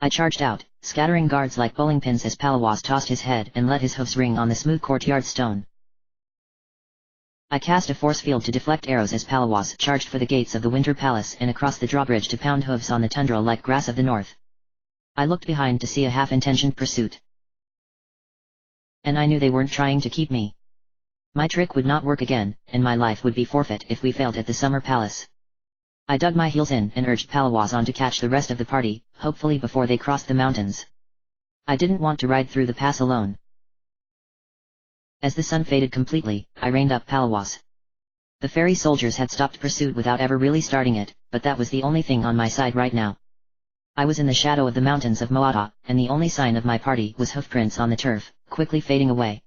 I charged out, scattering guards like bowling pins as Palawas tossed his head and let his hoofs ring on the smooth courtyard stone. I cast a force field to deflect arrows as Palawas charged for the gates of the Winter Palace and across the drawbridge to pound hooves on the tundra like grass of the north. I looked behind to see a half-intentioned pursuit. And I knew they weren't trying to keep me. My trick would not work again, and my life would be forfeit if we failed at the Summer Palace. I dug my heels in and urged Palawas on to catch the rest of the party, hopefully before they crossed the mountains. I didn't want to ride through the pass alone. As the sun faded completely, I reined up Palawas. The fairy soldiers had stopped pursuit without ever really starting it, but that was the only thing on my side right now. I was in the shadow of the mountains of Moata, and the only sign of my party was hoofprints on the turf, quickly fading away.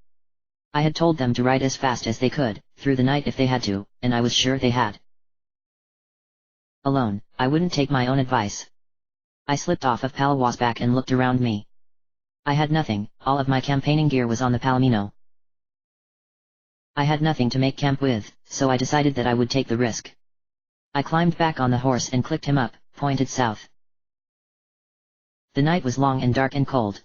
I had told them to ride as fast as they could, through the night if they had to, and I was sure they had. Alone, I wouldn't take my own advice. I slipped off of Palawas' back and looked around me. I had nothing, all of my campaigning gear was on the Palomino. I had nothing to make camp with, so I decided that I would take the risk. I climbed back on the horse and clicked him up, pointed south. The night was long and dark and cold.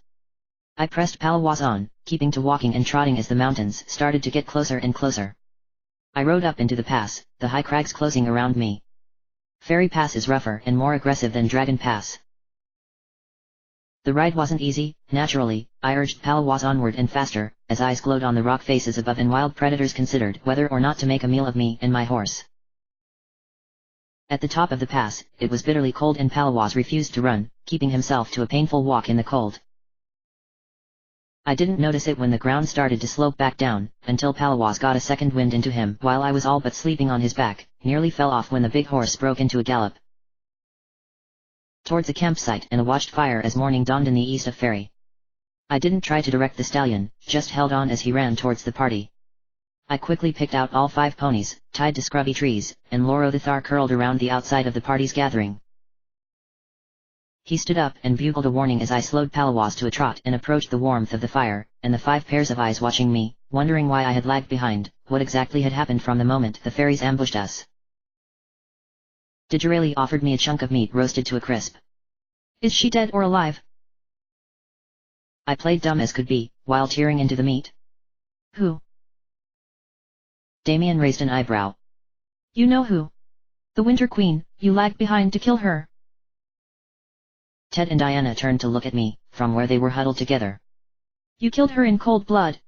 I pressed Palawas on, keeping to walking and trotting as the mountains started to get closer and closer. I rode up into the pass, the high crags closing around me. Fairy Pass is rougher and more aggressive than Dragon Pass. The ride wasn't easy. Naturally, I urged Palawas onward and faster, as eyes glowed on the rock faces above and wild predators considered whether or not to make a meal of me and my horse. At the top of the pass, it was bitterly cold and Palawas refused to run, keeping himself to a painful walk in the cold. I didn't notice it when the ground started to slope back down, until Palawas got a second wind into him while I was all but sleeping on his back, nearly fell off when the big horse broke into a gallop towards a campsite and a watched fire as morning dawned in the east of Fairy. I didn't try to direct the stallion, just held on as he ran towards the party. I quickly picked out all 5 ponies, tied to scrubby trees, and Loro the Thar curled around the outside of the party's gathering. He stood up and bugled a warning as I slowed Palawas to a trot and approached the warmth of the fire, and the 5 pairs of eyes watching me, wondering why I had lagged behind, what exactly had happened from the moment the fairies ambushed us. Digirelli offered me a chunk of meat roasted to a crisp. "Is she dead or alive?" I played dumb as could be, while tearing into the meat. "Who?" Damien raised an eyebrow. "You know who? The Winter Queen, you lagged behind to kill her." Ted and Diana turned to look at me, from where they were huddled together. You killed her in cold blood.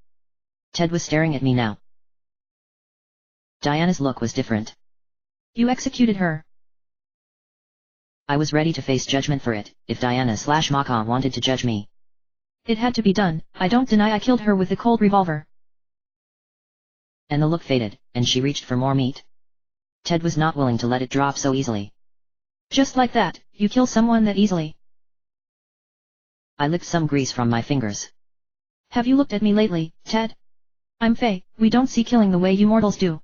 Ted was staring at me now. Diana's look was different. You executed her. I was ready to face judgment for it, if Diana/Maka wanted to judge me. It had to be done, I don't deny I killed her with the cold revolver. And the look faded, and she reached for more meat. Ted was not willing to let it drop so easily. Just like that, you kill someone that easily. I licked some grease from my fingers. Have you looked at me lately, Ted? I'm Faye, we don't see killing the way you mortals do.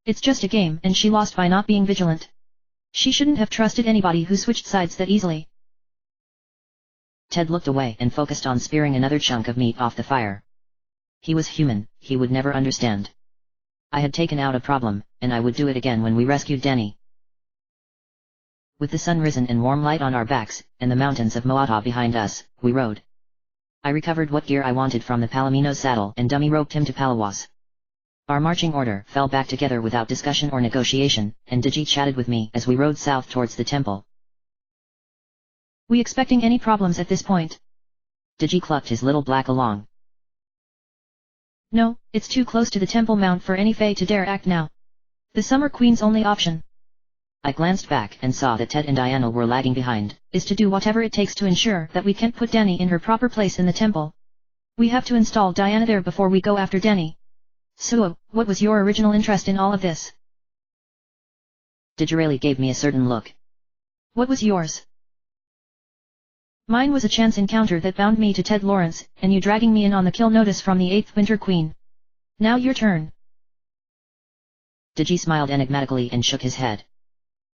It's just a game and she lost by not being vigilant. She shouldn't have trusted anybody who switched sides that easily. Ted looked away and focused on spearing another chunk of meat off the fire. He was human, he would never understand. I had taken out a problem, and I would do it again when we rescued Danny. With the sun risen and warm light on our backs, and the mountains of Moata behind us, we rode. I recovered what gear I wanted from the Palomino's saddle and dummy roped him to Palawas. Our marching order fell back together without discussion or negotiation, and Digi chatted with me as we rode south towards the temple. We expecting any problems at this point? Digi clucked his little black along. No, it's too close to the Temple Mount for any Fae to dare act now. The Summer Queen's only option. I glanced back and saw that Ted and Diana were lagging behind. Is to do whatever it takes to ensure that we can't put Danny in her proper place in the temple. We have to install Diana there before we go after Danny. So, what was your original interest in all of this? Digirelli gave me a certain look. What was yours? Mine was a chance encounter that bound me to Ted Lawrence, and you dragging me in on the kill notice from the 8th Winter Queen. Now your turn. Digi smiled enigmatically and shook his head.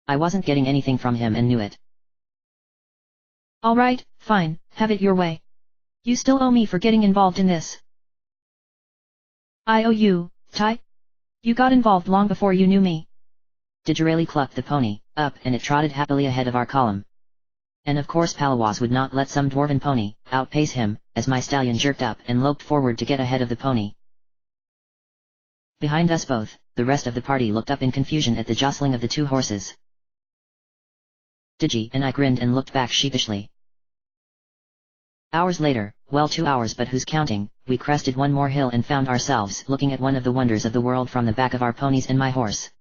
I wasn't getting anything from him and knew it. Alright, fine, have it your way. You still owe me for getting involved in this. I owe you, Ty? You got involved long before you knew me. Digirelli clucked the pony, up and it trotted happily ahead of our column. And of course Palawas would not let some dwarven pony outpace him, as my stallion jerked up and loped forward to get ahead of the pony. Behind us both, the rest of the party looked up in confusion at the jostling of the two horses. Digi and I grinned and looked back sheepishly. Hours later, well 2 hours but who's counting, we crested one more hill and found ourselves looking at one of the wonders of the world from the back of our ponies and my horse.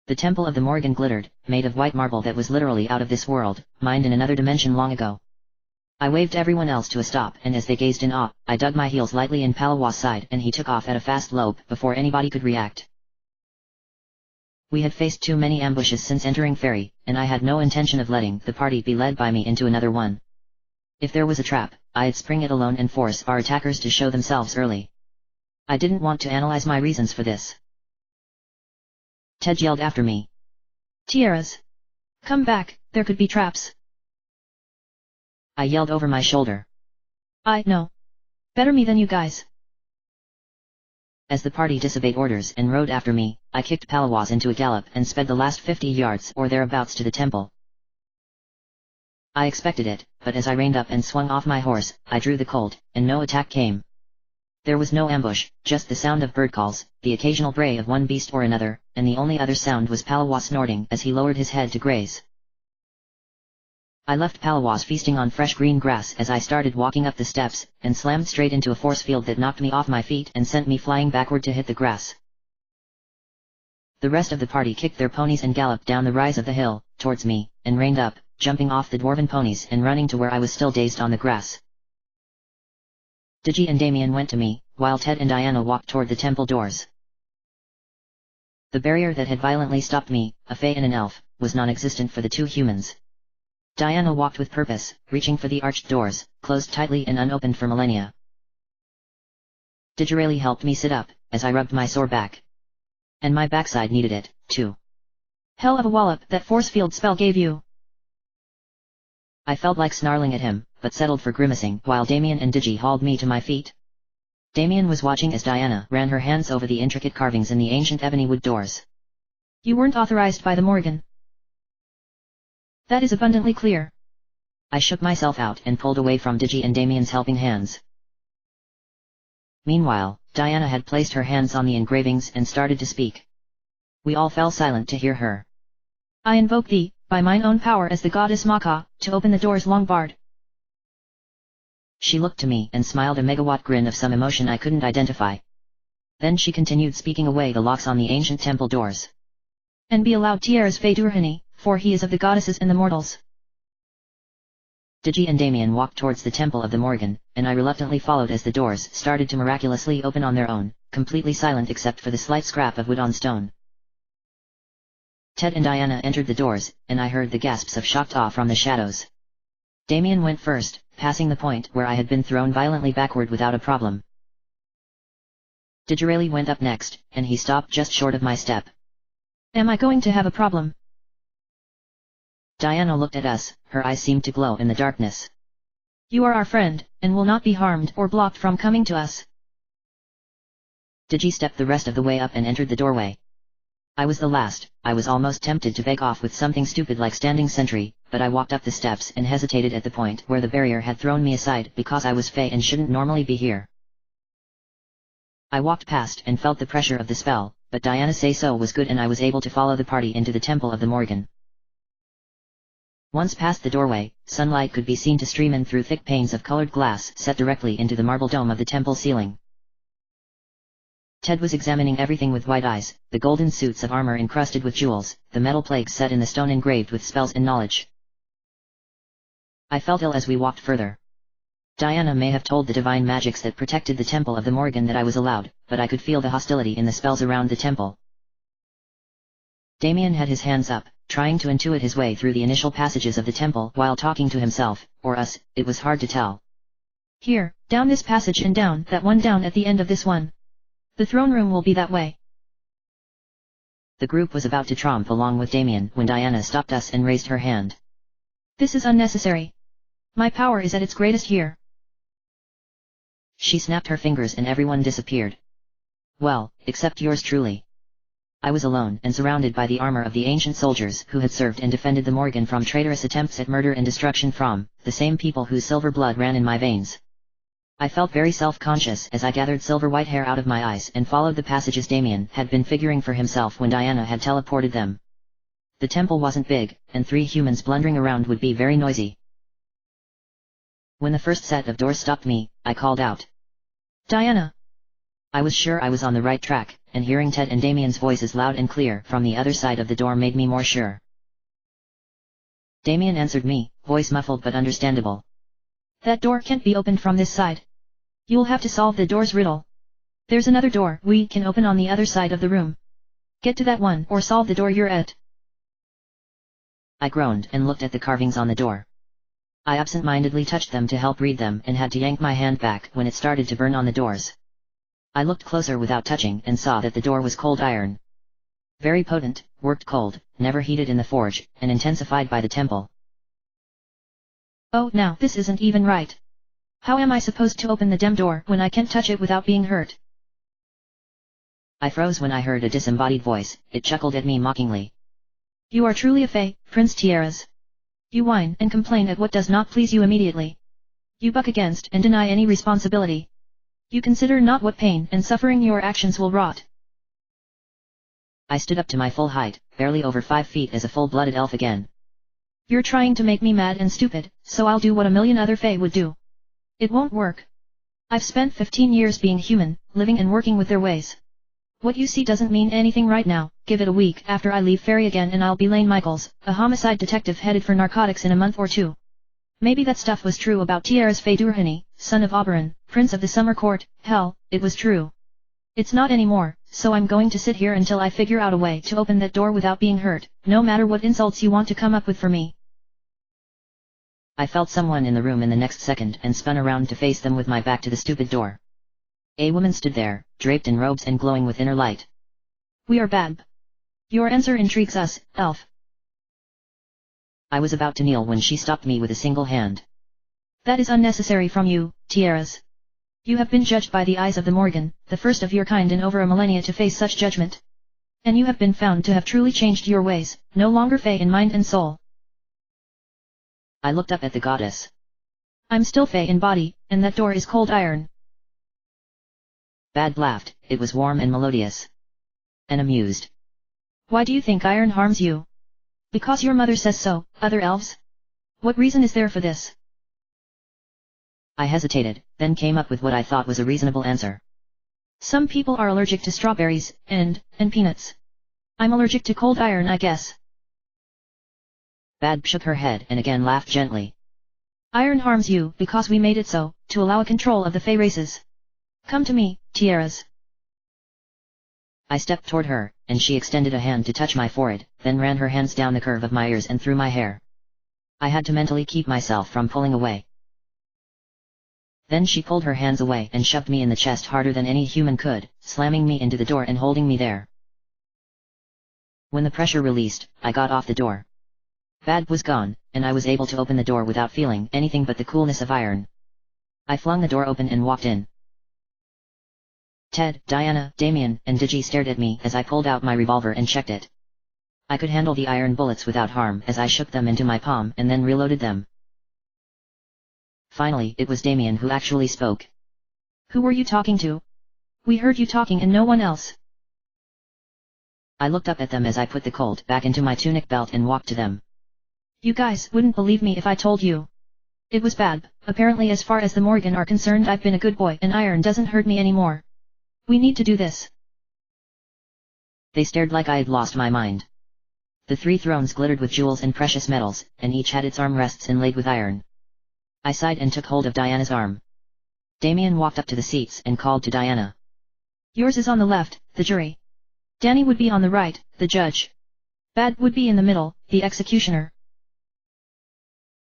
The Temple of the Morrigan glittered, made of white marble that was literally out of this world, mined in another dimension long ago. I waved everyone else to a stop and as they gazed in awe, I dug my heels lightly in Palawas' side and he took off at a fast lope before anybody could react. We had faced too many ambushes since entering Ferry, and I had no intention of letting the party be led by me into another one. If there was a trap, I'd spring it alone and force our attackers to show themselves early. I didn't want to analyze my reasons for this. Ted yelled after me. Tiaras! Come back, there could be traps. I yelled over my shoulder. I know. Better me than you guys. As the party disobeyed orders and rode after me, I kicked Palawas into a gallop and sped the last 50 yards or thereabouts to the temple. I expected it, but as I reined up and swung off my horse, I drew the Colt, and no attack came. There was no ambush, just the sound of bird calls, the occasional bray of one beast or another, and the only other sound was Palawas snorting as he lowered his head to graze. I left Palawas feasting on fresh green grass as I started walking up the steps, and slammed straight into a force field that knocked me off my feet and sent me flying backward to hit the grass. The rest of the party kicked their ponies and galloped down the rise of the hill, towards me, and reined up, jumping off the dwarven ponies and running to where I was still dazed on the grass. Digi and Damien went to me, while Ted and Diana walked toward the temple doors. The barrier that had violently stopped me, a fae and an elf, was non-existent for the two humans. Diana walked with purpose, reaching for the arched doors, closed tightly and unopened for millennia. Digirelli helped me sit up, as I rubbed my sore back. And my backside needed it, too. Hell of a wallop that force field spell gave you. I felt like snarling at him, but settled for grimacing while Damien and Digi hauled me to my feet. Damien was watching as Diana ran her hands over the intricate carvings in the ancient ebony wood doors. You weren't authorized by the Morrigan. That is abundantly clear. I shook myself out and pulled away from Digi and Damien's helping hands. Meanwhile, Diana had placed her hands on the engravings and started to speak. We all fell silent to hear her. I invoke thee, by mine own power as the goddess Maka, to open the doors long barred. She looked to me and smiled a megawatt grin of some emotion I couldn't identify. Then she continued speaking away the locks on the ancient temple doors. And be allowed Tierra's Fedurhani, for he is of the goddesses and the mortals. Digi and Damien walked towards the temple of the Morgan, and I reluctantly followed as the doors started to miraculously open on their own, completely silent except for the slight scrap of wood on stone. Ted and Diana entered the doors, and I heard the gasps of shocked awe from the shadows. Damien went first, passing the point where I had been thrown violently backward without a problem. Digirelli went up next, and he stopped just short of my step. Am I going to have a problem? Diana looked at us, her eyes seemed to glow in the darkness. You are our friend, and will not be harmed or blocked from coming to us. Digi stepped the rest of the way up and entered the doorway. I was the last. I was almost tempted to beg off with something stupid like standing sentry, but I walked up the steps and hesitated at the point where the barrier had thrown me aside because I was Fey and shouldn't normally be here. I walked past and felt the pressure of the spell, but Diana's say-so was good and I was able to follow the party into the Temple of the Morgan. Once past the doorway, sunlight could be seen to stream in through thick panes of colored glass set directly into the marble dome of the temple ceiling. Ted was examining everything with wide eyes, the golden suits of armor encrusted with jewels, the metal plagues set in the stone engraved with spells and knowledge. I felt ill as we walked further. Diana may have told the divine magics that protected the Temple of the Morgan that I was allowed, but I could feel the hostility in the spells around the temple. Damien had his hands up, trying to intuit his way through the initial passages of the temple while talking to himself, or us, it was hard to tell. Here, down this passage and down that one down at the end of this one. The throne room will be that way. The group was about to tromp along with Damien when Diana stopped us and raised her hand. This is unnecessary. My power is at its greatest here. She snapped her fingers and everyone disappeared. Well, except yours truly. I was alone and surrounded by the armor of the ancient soldiers who had served and defended the Morgan from traitorous attempts at murder and destruction from the same people whose silver blood ran in my veins. I felt very self-conscious as I gathered silver white hair out of my eyes and followed the passages Damien had been figuring for himself when Diana had teleported them. The temple wasn't big, and 3 humans blundering around would be very noisy. When the first set of doors stopped me, I called out. Diana! I was sure I was on the right track, and hearing Ted and Damien's voices loud and clear from the other side of the door made me more sure. Damien answered me, voice muffled but understandable. That door can't be opened from this side. You'll have to solve the door's riddle. There's another door we can open on the other side of the room. Get to that one or solve the door you're at. I groaned and looked at the carvings on the door. I absent-mindedly touched them to help read them and had to yank my hand back when it started to burn on the doors. I looked closer without touching and saw that the door was cold iron. Very potent, worked cold, never heated in the forge, and intensified by the temple. Oh, now this isn't even right. How am I supposed to open the dem door when I can't touch it without being hurt? I froze when I heard a disembodied voice. It chuckled at me mockingly. You are truly a Fey, Prince Tierras. You whine and complain at what does not please you immediately. You buck against and deny any responsibility. You consider not what pain and suffering your actions will wrought. I stood up to my full height, barely over 5 feet as a full-blooded elf again. You're trying to make me mad and stupid, so I'll do what a million other Fey would do. It won't work. I've spent 15 years being human, living and working with their ways. What you see doesn't mean anything right now. Give it a week after I leave Ferry again and I'll be Lane Michaels, a homicide detective headed for narcotics in a month or 2. Maybe that stuff was true about Tierras Fedurhani, son of Oberon, Prince of the Summer Court. Hell, it was true. It's not anymore, so I'm going to sit here until I figure out a way to open that door without being hurt, no matter what insults you want to come up with for me. I felt someone in the room in the next second and spun around to face them with my back to the stupid door. A woman stood there, draped in robes and glowing with inner light. We are bad. Your answer intrigues us, elf. I was about to kneel when she stopped me with a single hand. That is unnecessary from you, Tierras. You have been judged by the eyes of the Morgan, the first of your kind in over a millennia to face such judgment. And you have been found to have truly changed your ways, no longer Fey in mind and soul. I looked up at the goddess. I'm still Fey in body, and that door is cold iron. Bad laughed, it was warm and melodious. And amused. Why do you think iron harms you? Because your mother says so, other elves? What reason is there for this? I hesitated, then came up with what I thought was a reasonable answer. Some people are allergic to strawberries, and peanuts. I'm allergic to cold iron, I guess. Bad shook her head and again laughed gently. Iron harms you because we made it so, to allow a control of the Fey races. Come to me, Tiaras. I stepped toward her, and she extended a hand to touch my forehead, then ran her hands down the curve of my ears and through my hair. I had to mentally keep myself from pulling away. Then she pulled her hands away and shoved me in the chest harder than any human could, slamming me into the door and holding me there. When the pressure released, I got off the door. Bad was gone, and I was able to open the door without feeling anything but the coolness of iron. I flung the door open and walked in. Ted, Diana, Damien, and Digi stared at me as I pulled out my revolver and checked it. I could handle the iron bullets without harm as I shook them into my palm and then reloaded them. Finally, it was Damien who actually spoke. Who were you talking to? We heard you talking and no one else. I looked up at them as I put the Colt back into my tunic belt and walked to them. You guys wouldn't believe me if I told you. It was bad. Apparently, as far as the Morgan are concerned, I've been a good boy and iron doesn't hurt me anymore. We need to do this. They stared like I had lost my mind. The 3 thrones glittered with jewels and precious metals, and each had its armrests inlaid with iron. I sighed and took hold of Diana's arm. Damien walked up to the seats and called to Diana. Yours is on the left, the jury. Danny would be on the right, the judge. Bad would be in the middle, the executioner.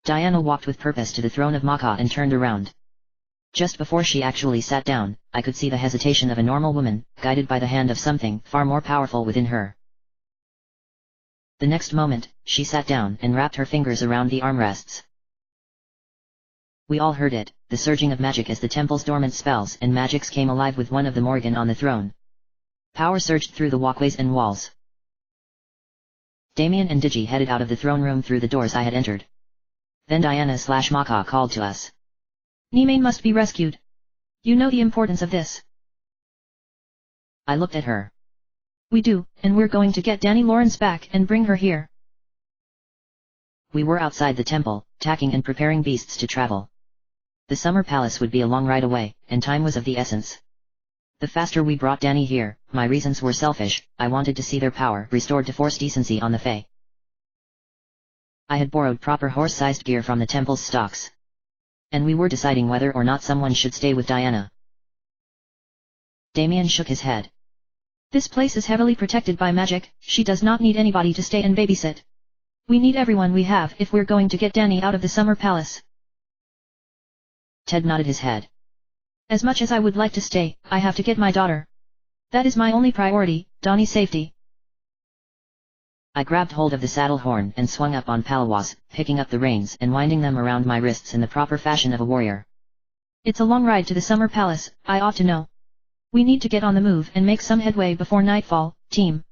Diana walked with purpose to the throne of Maka and turned around. Just before she actually sat down, I could see the hesitation of a normal woman, guided by the hand of something far more powerful within her. The next moment, she sat down and wrapped her fingers around the armrests. We all heard it, the surging of magic as the temple's dormant spells and magics came alive with one of the Morgan on the throne. Power surged through the walkways and walls. Damien and Digi headed out of the throne room through the doors I had entered. Then Diana/Maka called to us. Nimane must be rescued. You know the importance of this. I looked at her. We do, and we're going to get Danny Lawrence back and bring her here. We were outside the temple, tacking and preparing beasts to travel. The summer palace would be a long ride away, and time was of the essence. The faster we brought Danny here, my reasons were selfish, I wanted to see their power restored to force decency on the Fae. I had borrowed proper horse-sized gear from the temple's stocks. And we were deciding whether or not someone should stay with Diana. Damien shook his head. This place is heavily protected by magic, she does not need anybody to stay and babysit. We need everyone we have if we're going to get Danny out of the summer palace. Ted nodded his head. As much as I would like to stay, I have to get my daughter. That is my only priority, Donnie's safety. I grabbed hold of the saddle horn and swung up on Palawas, picking up the reins and winding them around my wrists in the proper fashion of a warrior. It's a long ride to the summer palace, I ought to know. We need to get on the move and make some headway before nightfall, team.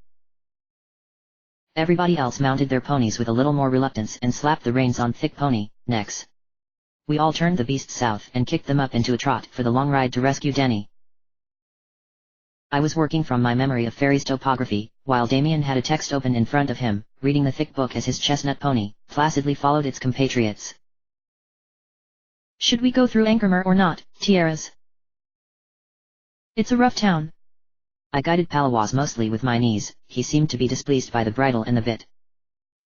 Everybody else mounted their ponies with a little more reluctance and slapped the reins on thick pony necks. We all turned the beasts south and kicked them up into a trot for the long ride to rescue Danny. I was working from my memory of Fairy's topography, while Damien had a text open in front of him, reading the thick book as his chestnut pony placidly followed its compatriots. Should we go through Anchormer or not, Tiaras? It's a rough town. I guided Palawas mostly with my knees, he seemed to be displeased by the bridle and the bit.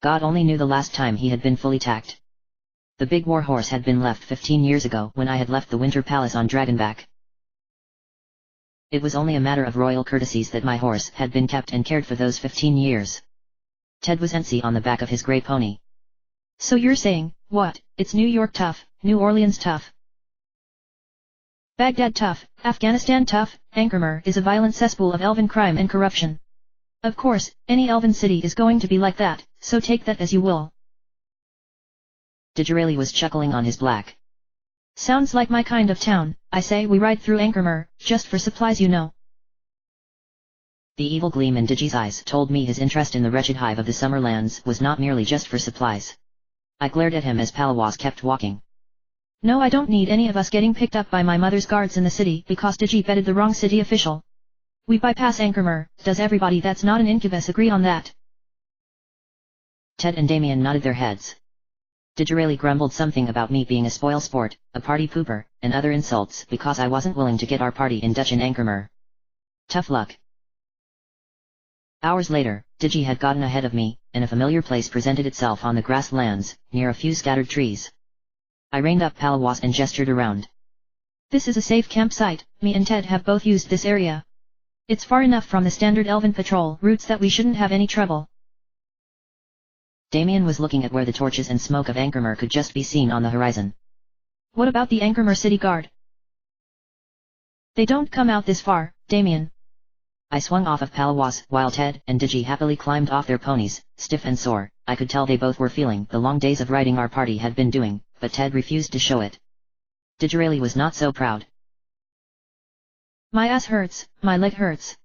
God only knew the last time he had been fully tacked. The big war horse had been left 15 years ago when I had left the Winter Palace on Dragonback. It was only a matter of royal courtesies that my horse had been kept and cared for those 15 years. Ted was antsy on the back of his grey pony. So you're saying, what, it's New York tough, New Orleans tough, Baghdad tough, Afghanistan tough, Anchormer is a violent cesspool of elven crime and corruption. Of course, any elven city is going to be like that, so take that as you will. Digirelli was chuckling on his black. Sounds like my kind of town. I say we ride through Anchormer, just for supplies, you know. The evil gleam in Digi's eyes told me his interest in the wretched hive of the Summerlands was not merely just for supplies. I glared at him as Palawas kept walking. No, I don't need any of us getting picked up by my mother's guards in the city because Digi bedded the wrong city official. We bypass Anchormer, does everybody that's not an incubus agree on that? Ted and Damien nodded their heads. Disraeli grumbled something about me being a spoil sport, a party pooper, and other insults because I wasn't willing to get our party in Dutch in Ankermer. Tough luck. Hours later, Digi had gotten ahead of me, and a familiar place presented itself on the grasslands, near a few scattered trees. I reined up Palawas and gestured around. This is a safe campsite, me and Ted have both used this area. It's far enough from the standard elven patrol routes that we shouldn't have any trouble. Damien was looking at where the torches and smoke of Ankermer could just be seen on the horizon. What about the Ankermer City Guard? They don't come out this far, Damien. I swung off of Palawas while Ted and Digi happily climbed off their ponies, stiff and sore. I could tell they both were feeling the long days of riding our party had been doing, but Ted refused to show it. Disraeli was not so proud. My ass hurts, my leg hurts.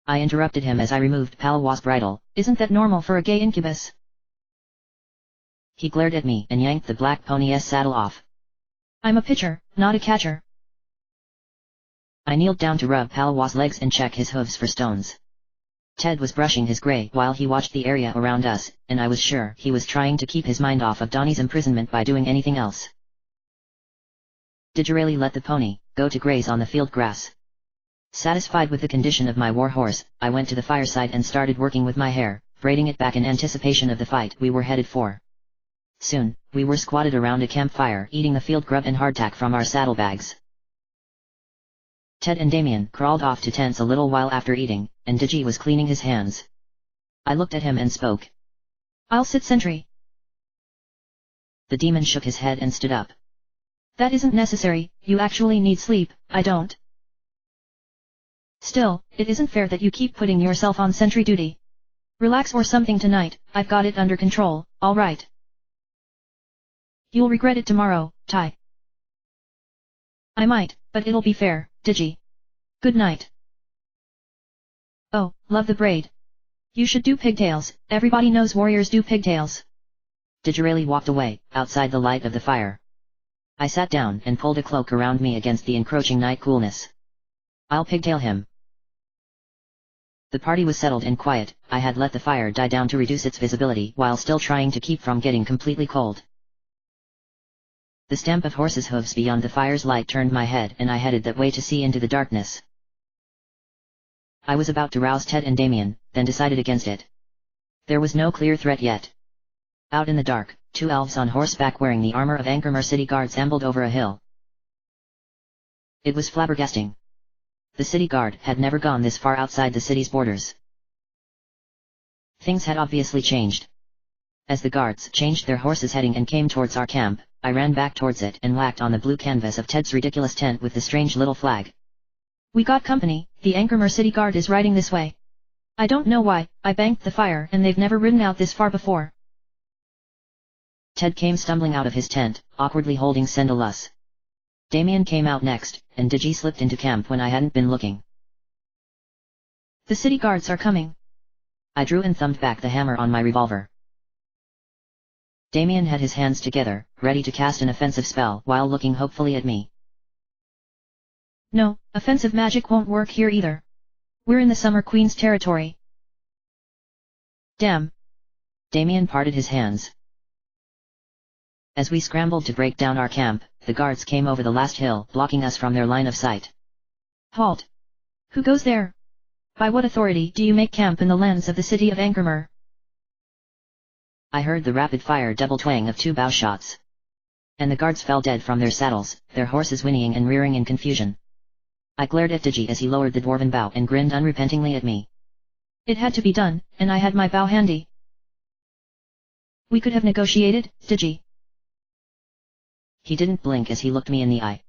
I interrupted him as I removed Palawas' bridle. Isn't that normal for a gay incubus? He glared at me and yanked the black pony's saddle off. I'm a pitcher, not a catcher. I kneeled down to rub Palawas' legs and check his hooves for stones. Ted was brushing his grey while he watched the area around us, and I was sure he was trying to keep his mind off of Donnie's imprisonment by doing anything else. Disraeli let the pony go to graze on the field grass. Satisfied with the condition of my warhorse, I went to the fireside and started working with my hair, braiding it back in anticipation of the fight we were headed for. Soon, we were squatted around a campfire eating the field grub and hardtack from our saddlebags. Ted and Damien crawled off to tents a little while after eating, and Digi was cleaning his hands. I looked at him and spoke. I'll sit sentry. The demon shook his head and stood up. That isn't necessary, you actually need sleep, I don't. Still, it isn't fair that you keep putting yourself on sentry duty. Relax or something tonight, I've got it under control, alright. You'll regret it tomorrow, Ty. I might, but it'll be fair, Digi. Good night. Oh, love the braid. You should do pigtails, everybody knows warriors do pigtails. Disraeli walked away, outside the light of the fire. I sat down and pulled a cloak around me against the encroaching night coolness. I'll pigtail him. The party was settled and quiet. I had let the fire die down to reduce its visibility while still trying to keep from getting completely cold. The stamp of horses' hooves beyond the fire's light turned my head and I headed that way to see into the darkness. I was about to rouse Ted and Damien, then decided against it. There was no clear threat yet. Out in the dark, two elves on horseback wearing the armor of Ankermer city guards ambled over a hill. It was flabbergasting. The city guard had never gone this far outside the city's borders. Things had obviously changed. As the guards changed their horses' heading and came towards our camp, I ran back towards it and whacked on the blue canvas of Ted's ridiculous tent with the strange little flag. We got company, the Ankermer city guard is riding this way. I don't know why, I banked the fire and they've never ridden out this far before. Ted came stumbling out of his tent, awkwardly holding Sendalus. Damien came out next, and Digi slipped into camp when I hadn't been looking. The city guards are coming. I drew and thumbed back the hammer on my revolver. Damien had his hands together, ready to cast an offensive spell while looking hopefully at me. No, offensive magic won't work here either. We're in the Summer Queen's territory. Damn. Damien parted his hands. As we scrambled to break down our camp, the guards came over the last hill, blocking us from their line of sight. Halt! Who goes there? By what authority do you make camp in the lands of the city of Ankermer? I heard the rapid-fire double twang of two bow shots. And the guards fell dead from their saddles, their horses whinnying and rearing in confusion. I glared at Digi as he lowered the dwarven bow and grinned unrepentingly at me. It had to be done, and I had my bow handy. We could have negotiated, Digi. He didn't blink as he looked me in the eye.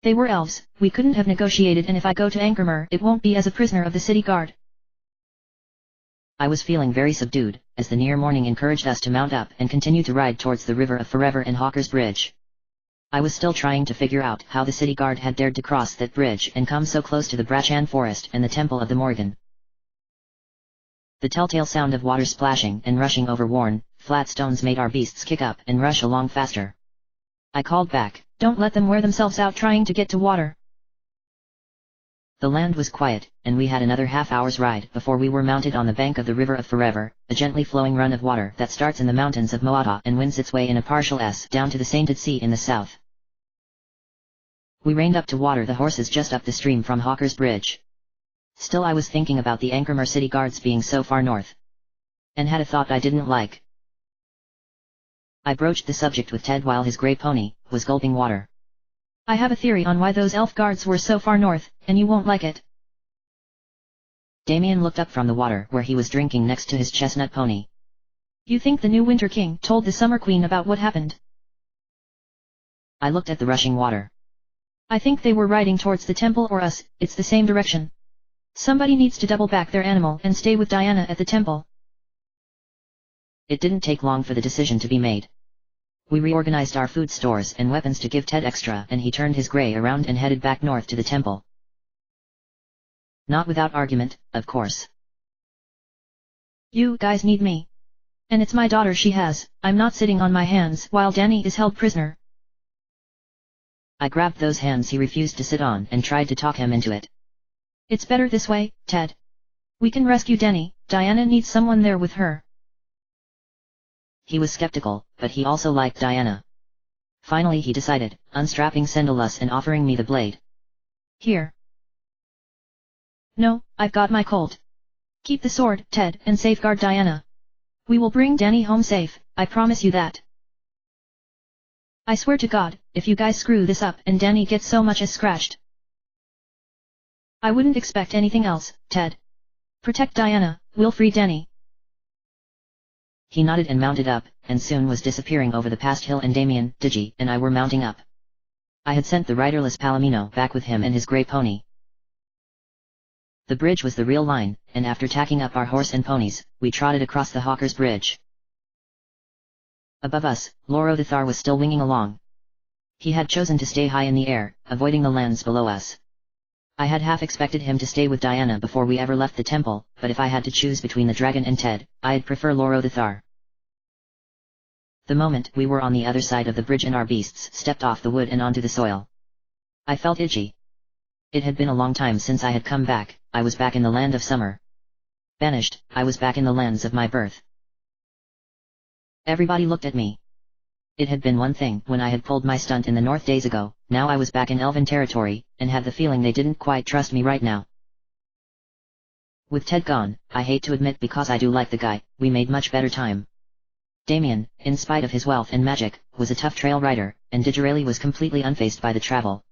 They were elves, we couldn't have negotiated, and if I go to Ankermer it won't be as a prisoner of the city guard. I was feeling very subdued, as the near morning encouraged us to mount up and continue to ride towards the River of Forever and Hawker's Bridge. I was still trying to figure out how the city guard had dared to cross that bridge and come so close to the Brachan Forest and the Temple of the Morgan. The telltale sound of water splashing and rushing over worn, flat stones made our beasts kick up and rush along faster. I called back, "Don't let them wear themselves out trying to get to water." The land was quiet, and we had another half-hour's ride before we were mounted on the bank of the River of Forever, a gently flowing run of water that starts in the mountains of Moata and winds its way in a partial S down to the Sainted Sea in the south. We reined up to water the horses just up the stream from Hawker's Bridge. Still I was thinking about the Anchormer city guards being so far north. And had a thought I didn't like. I broached the subject with Ted while his grey pony was gulping water. I have a theory on why those elf guards were so far north, and you won't like it. Damien looked up from the water where he was drinking next to his chestnut pony. You think the new Winter King told the Summer Queen about what happened? I looked at the rushing water. I think they were riding towards the temple or us, it's the same direction. Somebody needs to double back their animal and stay with Diana at the temple. It didn't take long for the decision to be made. We reorganized our food stores and weapons to give Ted extra, and he turned his grey around and headed back north to the temple. Not without argument, of course. You guys need me. And it's my daughter she has, I'm not sitting on my hands while Danny is held prisoner. I grabbed those hands he refused to sit on and tried to talk him into it. It's better this way, Ted. We can rescue Danny, Diana needs someone there with her. He was skeptical, but he also liked Diana. Finally he decided, unstrapping Sendalus and offering me the blade. Here. No, I've got my Colt. Keep the sword, Ted, and safeguard Diana. We will bring Danny home safe, I promise you that. I swear to God, if you guys screw this up and Danny gets so much as scratched. I wouldn't expect anything else, Ted. Protect Diana, we'll free Danny. He nodded and mounted up, and soon was disappearing over the past hill, and Damien, Digi, and I were mounting up. I had sent the riderless Palomino back with him and his grey pony. The bridge was the real line, and after tacking up our horse and ponies, we trotted across the Hawker's Bridge. Above us, Loro the Thar was still winging along. He had chosen to stay high in the air, avoiding the lands below us. I had half expected him to stay with Diana before we ever left the temple, but if I had to choose between the dragon and Ted, I'd prefer Loro the Thar. The moment we were on the other side of the bridge and our beasts stepped off the wood and onto the soil, I felt itchy. It had been a long time since I had come back. I was back in the land of summer. Banished, I was back in the lands of my birth. Everybody looked at me. It had been one thing when I had pulled my stunt in the north days ago, now I was back in Elven territory, and had the feeling they didn't quite trust me right now. With Ted gone, I hate to admit because I do like the guy, we made much better time. Damien, in spite of his wealth and magic, was a tough trail rider, and Digirelli was completely unfazed by the travel.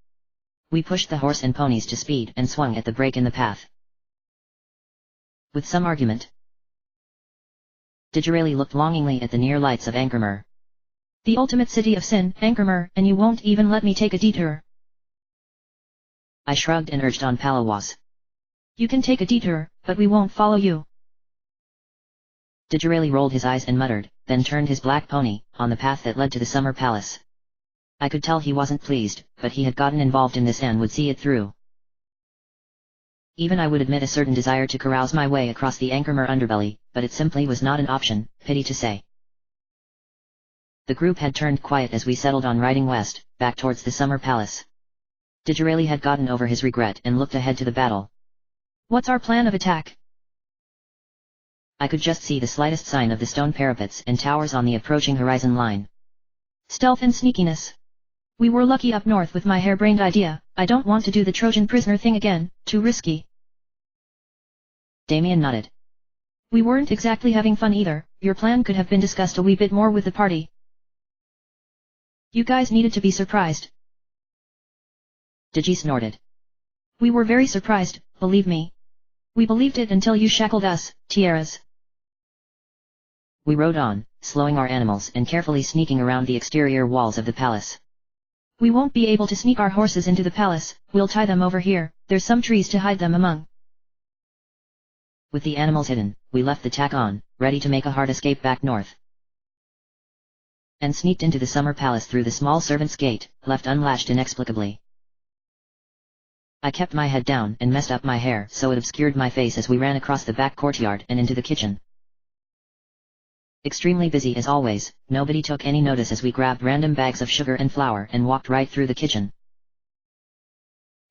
We pushed the horse and ponies to speed and swung at the break in the path. With some argument, Digirelli looked longingly at the near lights of Anchormer. The ultimate city of sin, Anchormer, and you won't even let me take a detour. I shrugged and urged on Palawas. You can take a detour, but we won't follow you. Digirelli rolled his eyes and muttered, then turned his black pony, on the path that led to the Summer Palace. I could tell he wasn't pleased, but he had gotten involved in this and would see it through. Even I would admit a certain desire to carouse my way across the Anchormer underbelly, but it simply was not an option, pity to say. The group had turned quiet as we settled on riding west, back towards the Summer Palace. Digirelli had gotten over his regret and looked ahead to the battle. What's our plan of attack? I could just see the slightest sign of the stone parapets and towers on the approaching horizon line. Stealth and sneakiness. We were lucky up north with my harebrained idea, I don't want to do the Trojan prisoner thing again, too risky. Damien nodded. We weren't exactly having fun either, your plan could have been discussed a wee bit more with the party. You guys needed to be surprised. Digi snorted. We were very surprised, believe me. We believed it until you shackled us, tiaras. We rode on, slowing our animals and carefully sneaking around the exterior walls of the palace. We won't be able to sneak our horses into the palace, we'll tie them over here, there's some trees to hide them among. With the animals hidden, we left the tack on, ready to make a hard escape back north. And sneaked into the Summer Palace through the small servants' gate, left unlatched inexplicably. I kept my head down and messed up my hair so it obscured my face as we ran across the back courtyard and into the kitchen. Extremely busy as always, nobody took any notice as we grabbed random bags of sugar and flour and walked right through the kitchen.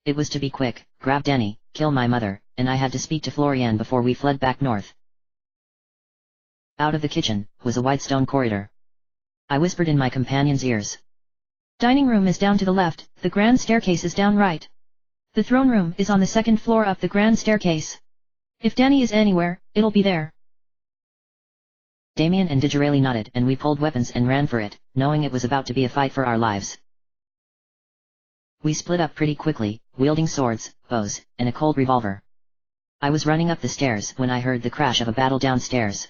It was to be quick, grab Danny, kill my mother, and I had to speak to Florian before we fled back north. Out of the kitchen, was a wide stone corridor. I whispered in my companion's ears. Dining room is down to the left, the grand staircase is down right. The throne room is on the second floor up the grand staircase. If Danny is anywhere, it'll be there. Damien and Digirelli nodded and we pulled weapons and ran for it, knowing it was about to be a fight for our lives. We split up pretty quickly, wielding swords, bows, and a cold revolver. I was running up the stairs when I heard the crash of a battle downstairs.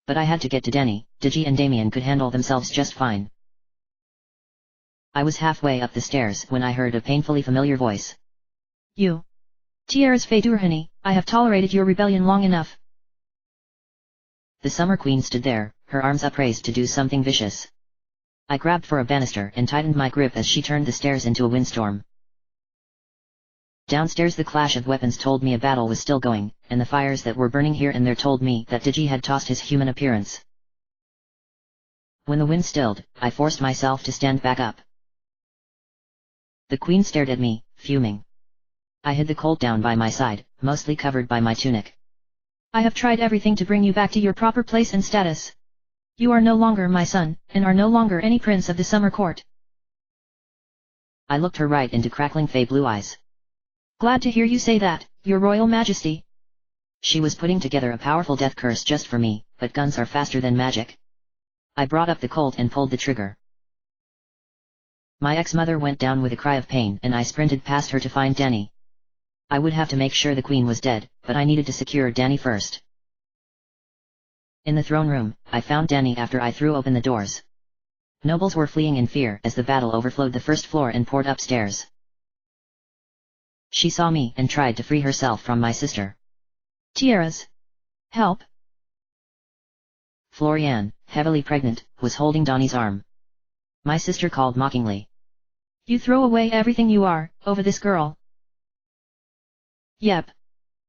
But I had to get to Denny. Digi and Damien could handle themselves just fine. I was halfway up the stairs when I heard a painfully familiar voice. You. Tierras Fedurhani, I have tolerated your rebellion long enough. The Summer Queen stood there, her arms upraised to do something vicious. I grabbed for a banister and tightened my grip as she turned the stairs into a windstorm. Downstairs the clash of weapons told me a battle was still going, and the fires that were burning here and there told me that Digi had tossed his human appearance. When the wind stilled, I forced myself to stand back up. The Queen stared at me, fuming. I hid the colt down by my side, mostly covered by my tunic. I have tried everything to bring you back to your proper place and status. You are no longer my son, and are no longer any prince of the summer court. I looked her right into crackling fey blue eyes. Glad to hear you say that, your royal majesty. She was putting together a powerful death curse just for me, but guns are faster than magic. I brought up the colt and pulled the trigger. My ex-mother went down with a cry of pain and I sprinted past her to find Danny. I would have to make sure the Queen was dead, but I needed to secure Danny first. In the throne room, I found Danny after I threw open the doors. Nobles were fleeing in fear as the battle overflowed the first floor and poured upstairs. She saw me and tried to free herself from my sister. Tierras. Help. Floriane, heavily pregnant, was holding Donnie's arm. My sister called mockingly. You throw away everything you are, over this girl. Yep.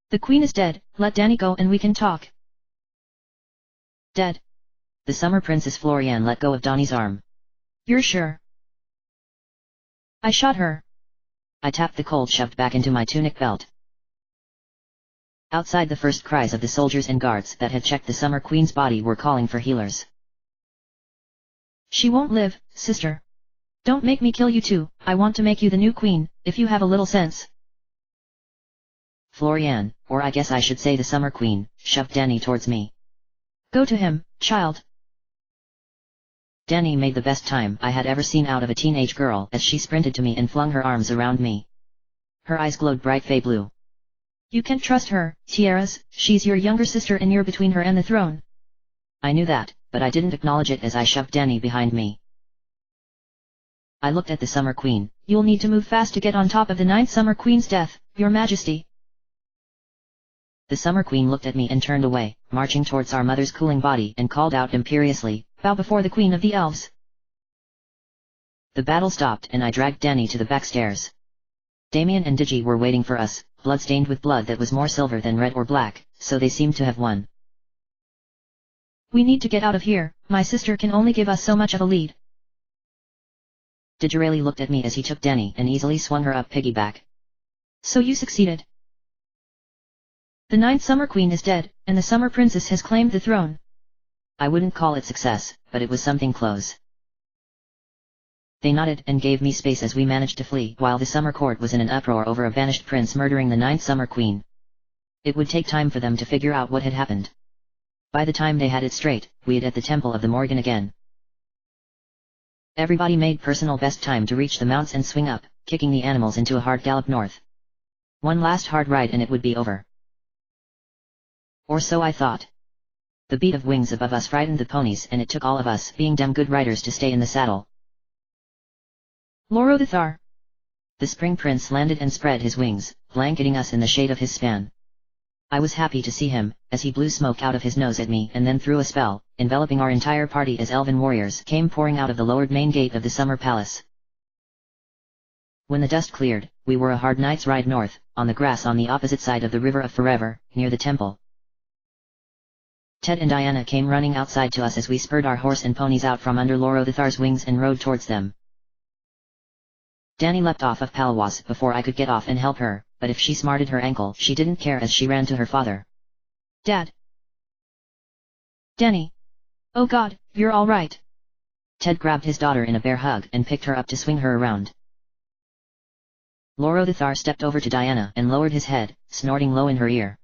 The Queen is dead, let Danny go and we can talk. Dead. The Summer Princess Floriane let go of Donnie's arm. You're sure? I shot her. I tapped the colt shoved back into my tunic belt. Outside the first cries of the soldiers and guards that had checked the Summer Queen's body were calling for healers. She won't live, sister. Don't make me kill you too, I want to make you the new queen, if you have a little sense. Floriane, or I guess I should say the Summer Queen, shoved Danny towards me. Go to him, child. Danny made the best time I had ever seen out of a teenage girl as she sprinted to me and flung her arms around me. Her eyes glowed bright fey blue. You can't trust her, Tierras, she's your younger sister and you're between her and the throne. I knew that, but I didn't acknowledge it as I shoved Danny behind me. I looked at the Summer Queen. You'll need to move fast to get on top of the 9th Summer Queen's death, your majesty. The Summer Queen looked at me and turned away, marching towards our mother's cooling body and called out imperiously, Bow before the Queen of the Elves. The battle stopped and I dragged Danny to the back stairs. Damien and Digi were waiting for us, blood-stained with blood that was more silver than red or black, so they seemed to have won. We need to get out of here, my sister can only give us so much of a lead. Digirelli looked at me as he took Danny and easily swung her up piggyback. So you succeeded. The 9th Summer Queen is dead, and the Summer Princess has claimed the throne. I wouldn't call it success, but it was something close. They nodded and gave me space as we managed to flee while the Summer Court was in an uproar over a banished prince murdering the 9th Summer Queen. It would take time for them to figure out what had happened. By the time they had it straight, we'd at the Temple of the Morgan again. Everybody made personal best time to reach the mounts and swing up, kicking the animals into a hard gallop north. One last hard ride and it would be over. Or so I thought. The beat of wings above us frightened the ponies and it took all of us being damn good riders to stay in the saddle. Lorothar. The Spring Prince landed and spread his wings, blanketing us in the shade of his span. I was happy to see him, as he blew smoke out of his nose at me and then threw a spell, enveloping our entire party as elven warriors came pouring out of the lowered main gate of the Summer Palace. When the dust cleared, we were a hard night's ride north, on the grass on the opposite side of the River of Forever, near the temple. Ted and Diana came running outside to us as we spurred our horse and ponies out from under Lorothar's wings and rode towards them. Danny leapt off of Palwas before I could get off and help her, but if she smarted her ankle she didn't care as she ran to her father. Dad. Denny. Oh God, you're all right. Ted grabbed his daughter in a bear hug and picked her up to swing her around. Lorothar stepped over to Diana and lowered his head, snorting low in her ear.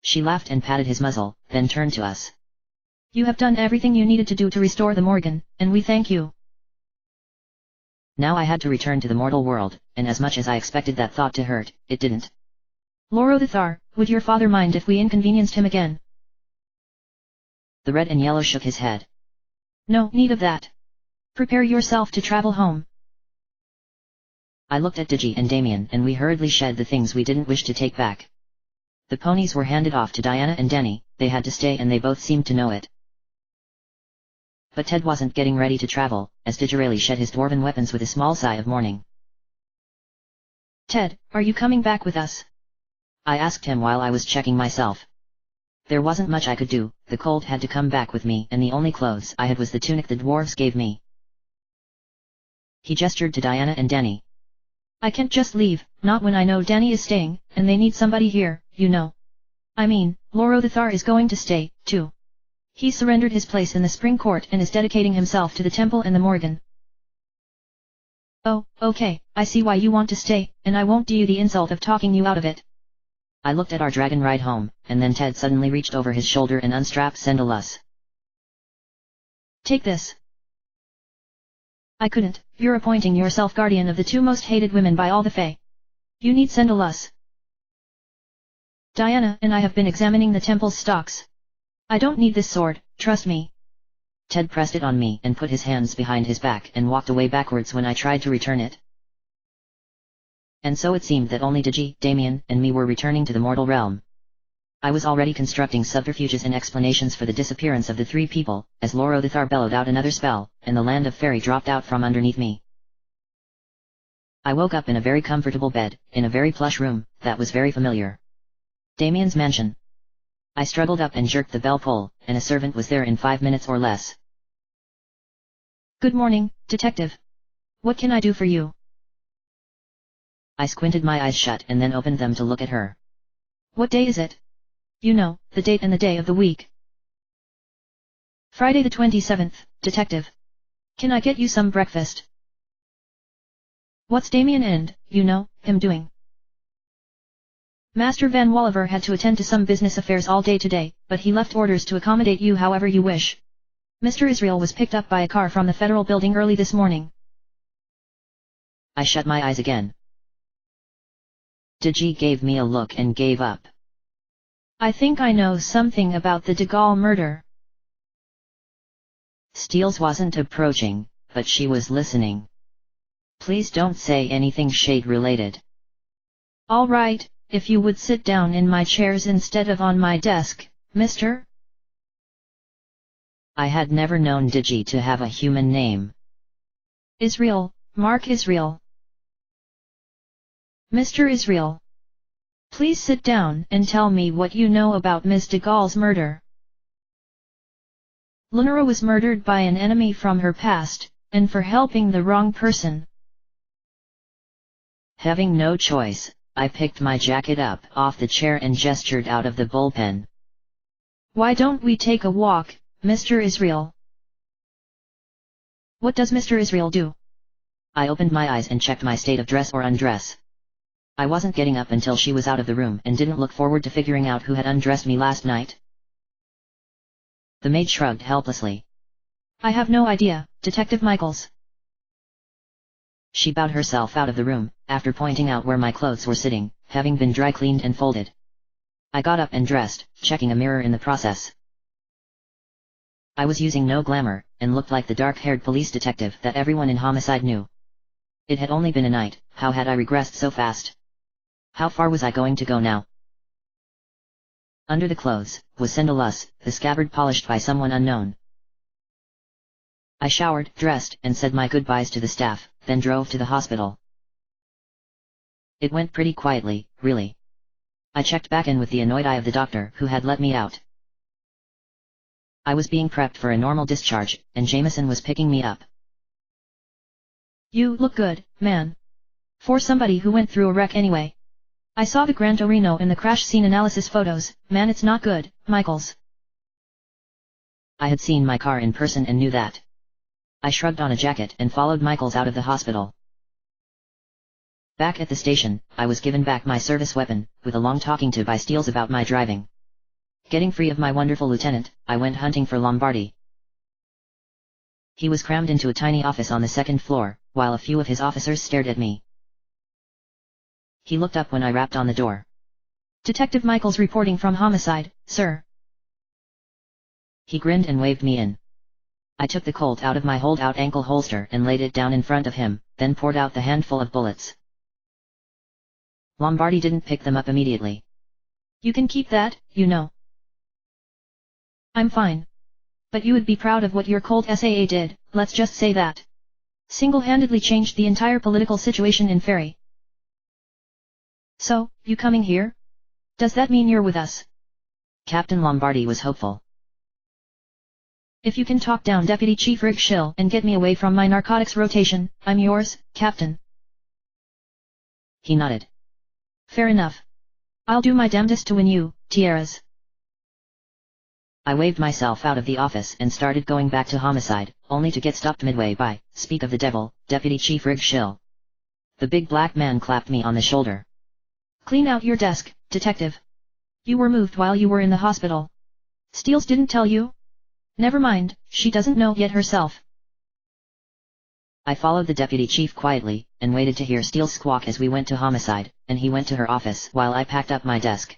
She laughed and patted his muzzle, then turned to us. You have done everything you needed to do to restore the Morgan, and we thank you. Now I had to return to the mortal world, and as much as I expected that thought to hurt, it didn't. Lorothar, would your father mind if we inconvenienced him again? The red and yellow shook his head. No need of that. Prepare yourself to travel home. I looked at Digi and Damien and we hurriedly shed the things we didn't wish to take back. The ponies were handed off to Diana and Denny, they had to stay and they both seemed to know it. But Ted wasn't getting ready to travel, as Digirelli shed his dwarven weapons with a small sigh of mourning. Ted, are you coming back with us? I asked him while I was checking myself. There wasn't much I could do, the cold had to come back with me and the only clothes I had was the tunic the dwarves gave me. He gestured to Diana and Denny. I can't just leave, not when I know Danny is staying, and they need somebody here, you know. I mean, Lorothar is going to stay, too. He surrendered his place in the Spring Court and is dedicating himself to the temple and the Morgan. Oh, okay, I see why you want to stay, and I won't do you the insult of talking you out of it. I looked at our dragon ride home, and then Ted suddenly reached over his shoulder and unstrapped Sendalus. Take this. I couldn't, you're appointing yourself guardian of the two most hated women by all the Fae. You need Sendalus. Diana and I have been examining the temple's stocks. I don't need this sword, trust me. Ted pressed it on me and put his hands behind his back and walked away backwards when I tried to return it. And so it seemed that only Digi, Damien, and me were returning to the mortal realm. I was already constructing subterfuges and explanations for the disappearance of the three people, as Lorothar bellowed out another spell, and the land of fairy dropped out from underneath me. I woke up in a very comfortable bed, in a very plush room, that was very familiar. Damien's mansion. I struggled up and jerked the bell pull, and a servant was there in 5 minutes or less. Good morning, detective. What can I do for you? I squinted my eyes shut and then opened them to look at her. What day is it? You know, the date and the day of the week. Friday the 27th, detective. Can I get you some breakfast? What's Damien and, you know, him doing? Master Van Walliver had to attend to some business affairs all day today, but he left orders to accommodate you however you wish. Mr. Israel was picked up by a car from the federal building early this morning. I shut my eyes again. Digi gave me a look and gave up. I think I know something about the de Gaulle murder. Steels wasn't approaching, but she was listening. Please don't say anything shade-related. All right, if you would sit down in my chairs instead of on my desk, mister? I had never known Digi to have a human name. Israel, Mark Israel. Mr. Israel. Please sit down and tell me what you know about Ms. de Gaulle's murder. Lenora was murdered by an enemy from her past, and for helping the wrong person. Having no choice, I picked my jacket up off the chair and gestured out of the bullpen. Why don't we take a walk, Mr. Israel? What does Mr. Israel do? I opened my eyes and checked my state of dress or undress. I wasn't getting up until she was out of the room and didn't look forward to figuring out who had undressed me last night. The maid shrugged helplessly. I have no idea, Detective Michaels. She bowed herself out of the room, after pointing out where my clothes were sitting, having been dry cleaned and folded. I got up and dressed, checking a mirror in the process. I was using no glamour, and looked like the dark-haired police detective that everyone in homicide knew. It had only been a night, how had I regressed so fast? How far was I going to go now? Under the clothes, was Sendalus, the scabbard polished by someone unknown. I showered, dressed, and said my goodbyes to the staff, then drove to the hospital. It went pretty quietly, really. I checked back in with the annoyed eye of the doctor who had let me out. I was being prepped for a normal discharge, and Jameson was picking me up. You look good, man. For somebody who went through a wreck anyway. I saw the Gran Torino in the crash scene analysis photos, man it's not good, Michaels. I had seen my car in person and knew that. I shrugged on a jacket and followed Michaels out of the hospital. Back at the station, I was given back my service weapon, with a long talking to by Steels about my driving. Getting free of my wonderful lieutenant, I went hunting for Lombardi. He was crammed into a tiny office on the second floor, while a few of his officers stared at me. He looked up when I rapped on the door. Detective Michaels reporting from homicide, sir. He grinned and waved me in. I took the Colt out of my hold-out ankle holster and laid it down in front of him, then poured out the handful of bullets. Lombardi didn't pick them up immediately. You can keep that, you know. I'm fine. But you would be proud of what your Colt SAA did, let's just say that. Single-handedly changed the entire political situation in Ferry. So, you coming here? Does that mean you're with us? Captain Lombardi was hopeful. If you can talk down Deputy Chief Rick Schill and get me away from my narcotics rotation, I'm yours, Captain. He nodded. Fair enough. I'll do my damnedest to win you, Tiaras. I waved myself out of the office and started going back to homicide, only to get stopped midway by, speak of the devil, Deputy Chief Rick Schill. The big black man clapped me on the shoulder. Clean out your desk, detective. You were moved while you were in the hospital. Steels didn't tell you? Never mind, she doesn't know yet herself. I followed the deputy chief quietly, and waited to hear Steels squawk as we went to homicide, and he went to her office while I packed up my desk.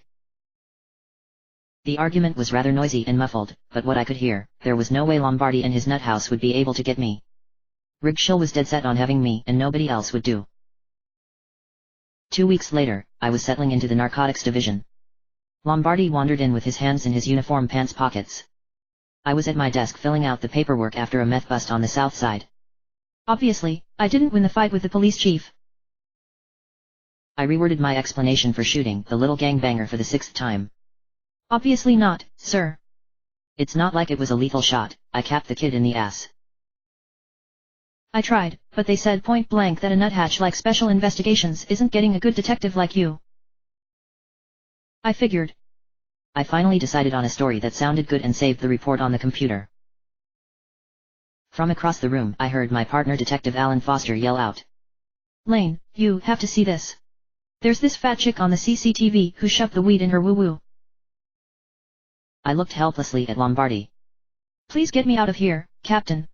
The argument was rather noisy and muffled, but what I could hear, there was no way Lombardi and his nut house would be able to get me. Rick Schill was dead set on having me and nobody else would do. 2 weeks later, I was settling into the narcotics division. Lombardi wandered in with his hands in his uniform pants pockets. I was at my desk filling out the paperwork after a meth bust on the south side. Obviously, I didn't win the fight with the police chief. I reworded my explanation for shooting the little gangbanger for the 6th time. Obviously not, sir. It's not like it was a lethal shot, I capped the kid in the ass. I tried, but they said point blank that a nuthatch like Special Investigations isn't getting a good detective like you. I figured. I finally decided on a story that sounded good and saved the report on the computer. From across the room I heard my partner Detective Alan Foster yell out. Lane, you have to see this. There's this fat chick on the CCTV who shoved the weed in her woo-woo. I looked helplessly at Lombardi. Please get me out of here, Captain.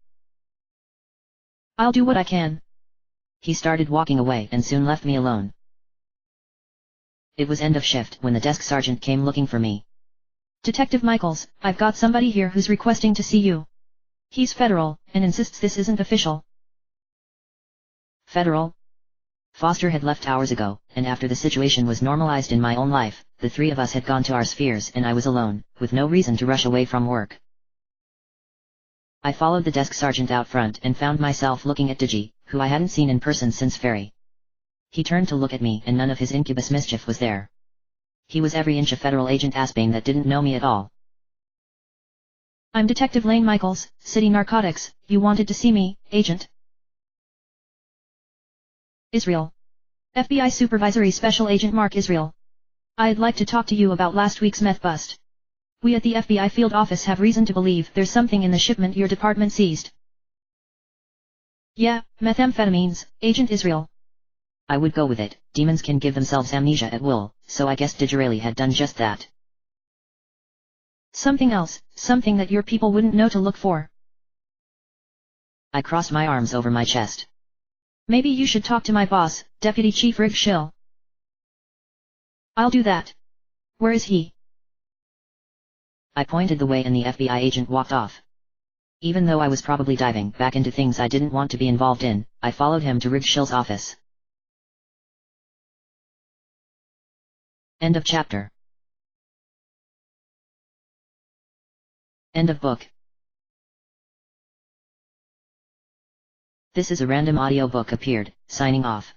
I'll do what I can. He started walking away and soon left me alone. It was end of shift when the desk sergeant came looking for me. Detective Michaels, I've got somebody here who's requesting to see you. He's federal, and insists this isn't official. Federal? Foster had left hours ago, and after the situation was normalized in my own life, the three of us had gone to our spheres and I was alone, with no reason to rush away from work. I followed the desk sergeant out front and found myself looking at Digi, who I hadn't seen in person since Ferry. He turned to look at me and none of his incubus mischief was there. He was every inch a federal agent Asbane that didn't know me at all. I'm Detective Lane Michaels, City Narcotics, you wanted to see me, Agent? Israel. FBI Supervisory Special Agent Mark Israel. I'd like to talk to you about last week's meth bust. We at the FBI field office have reason to believe there's something in the shipment your department seized. Yeah, methamphetamines, Agent Israel. I would go with it, demons can give themselves amnesia at will, so I guess Digirelli had done just that. Something else, something that your people wouldn't know to look for. I crossed my arms over my chest. Maybe you should talk to my boss, Deputy Chief Rick Schill. I'll do that. Where is he? I pointed the way and the FBI agent walked off. Even though I was probably diving back into things I didn't want to be involved in, I followed him to Rick Schill's office. End of chapter. End of book. This is a random audiobook appeared, signing off.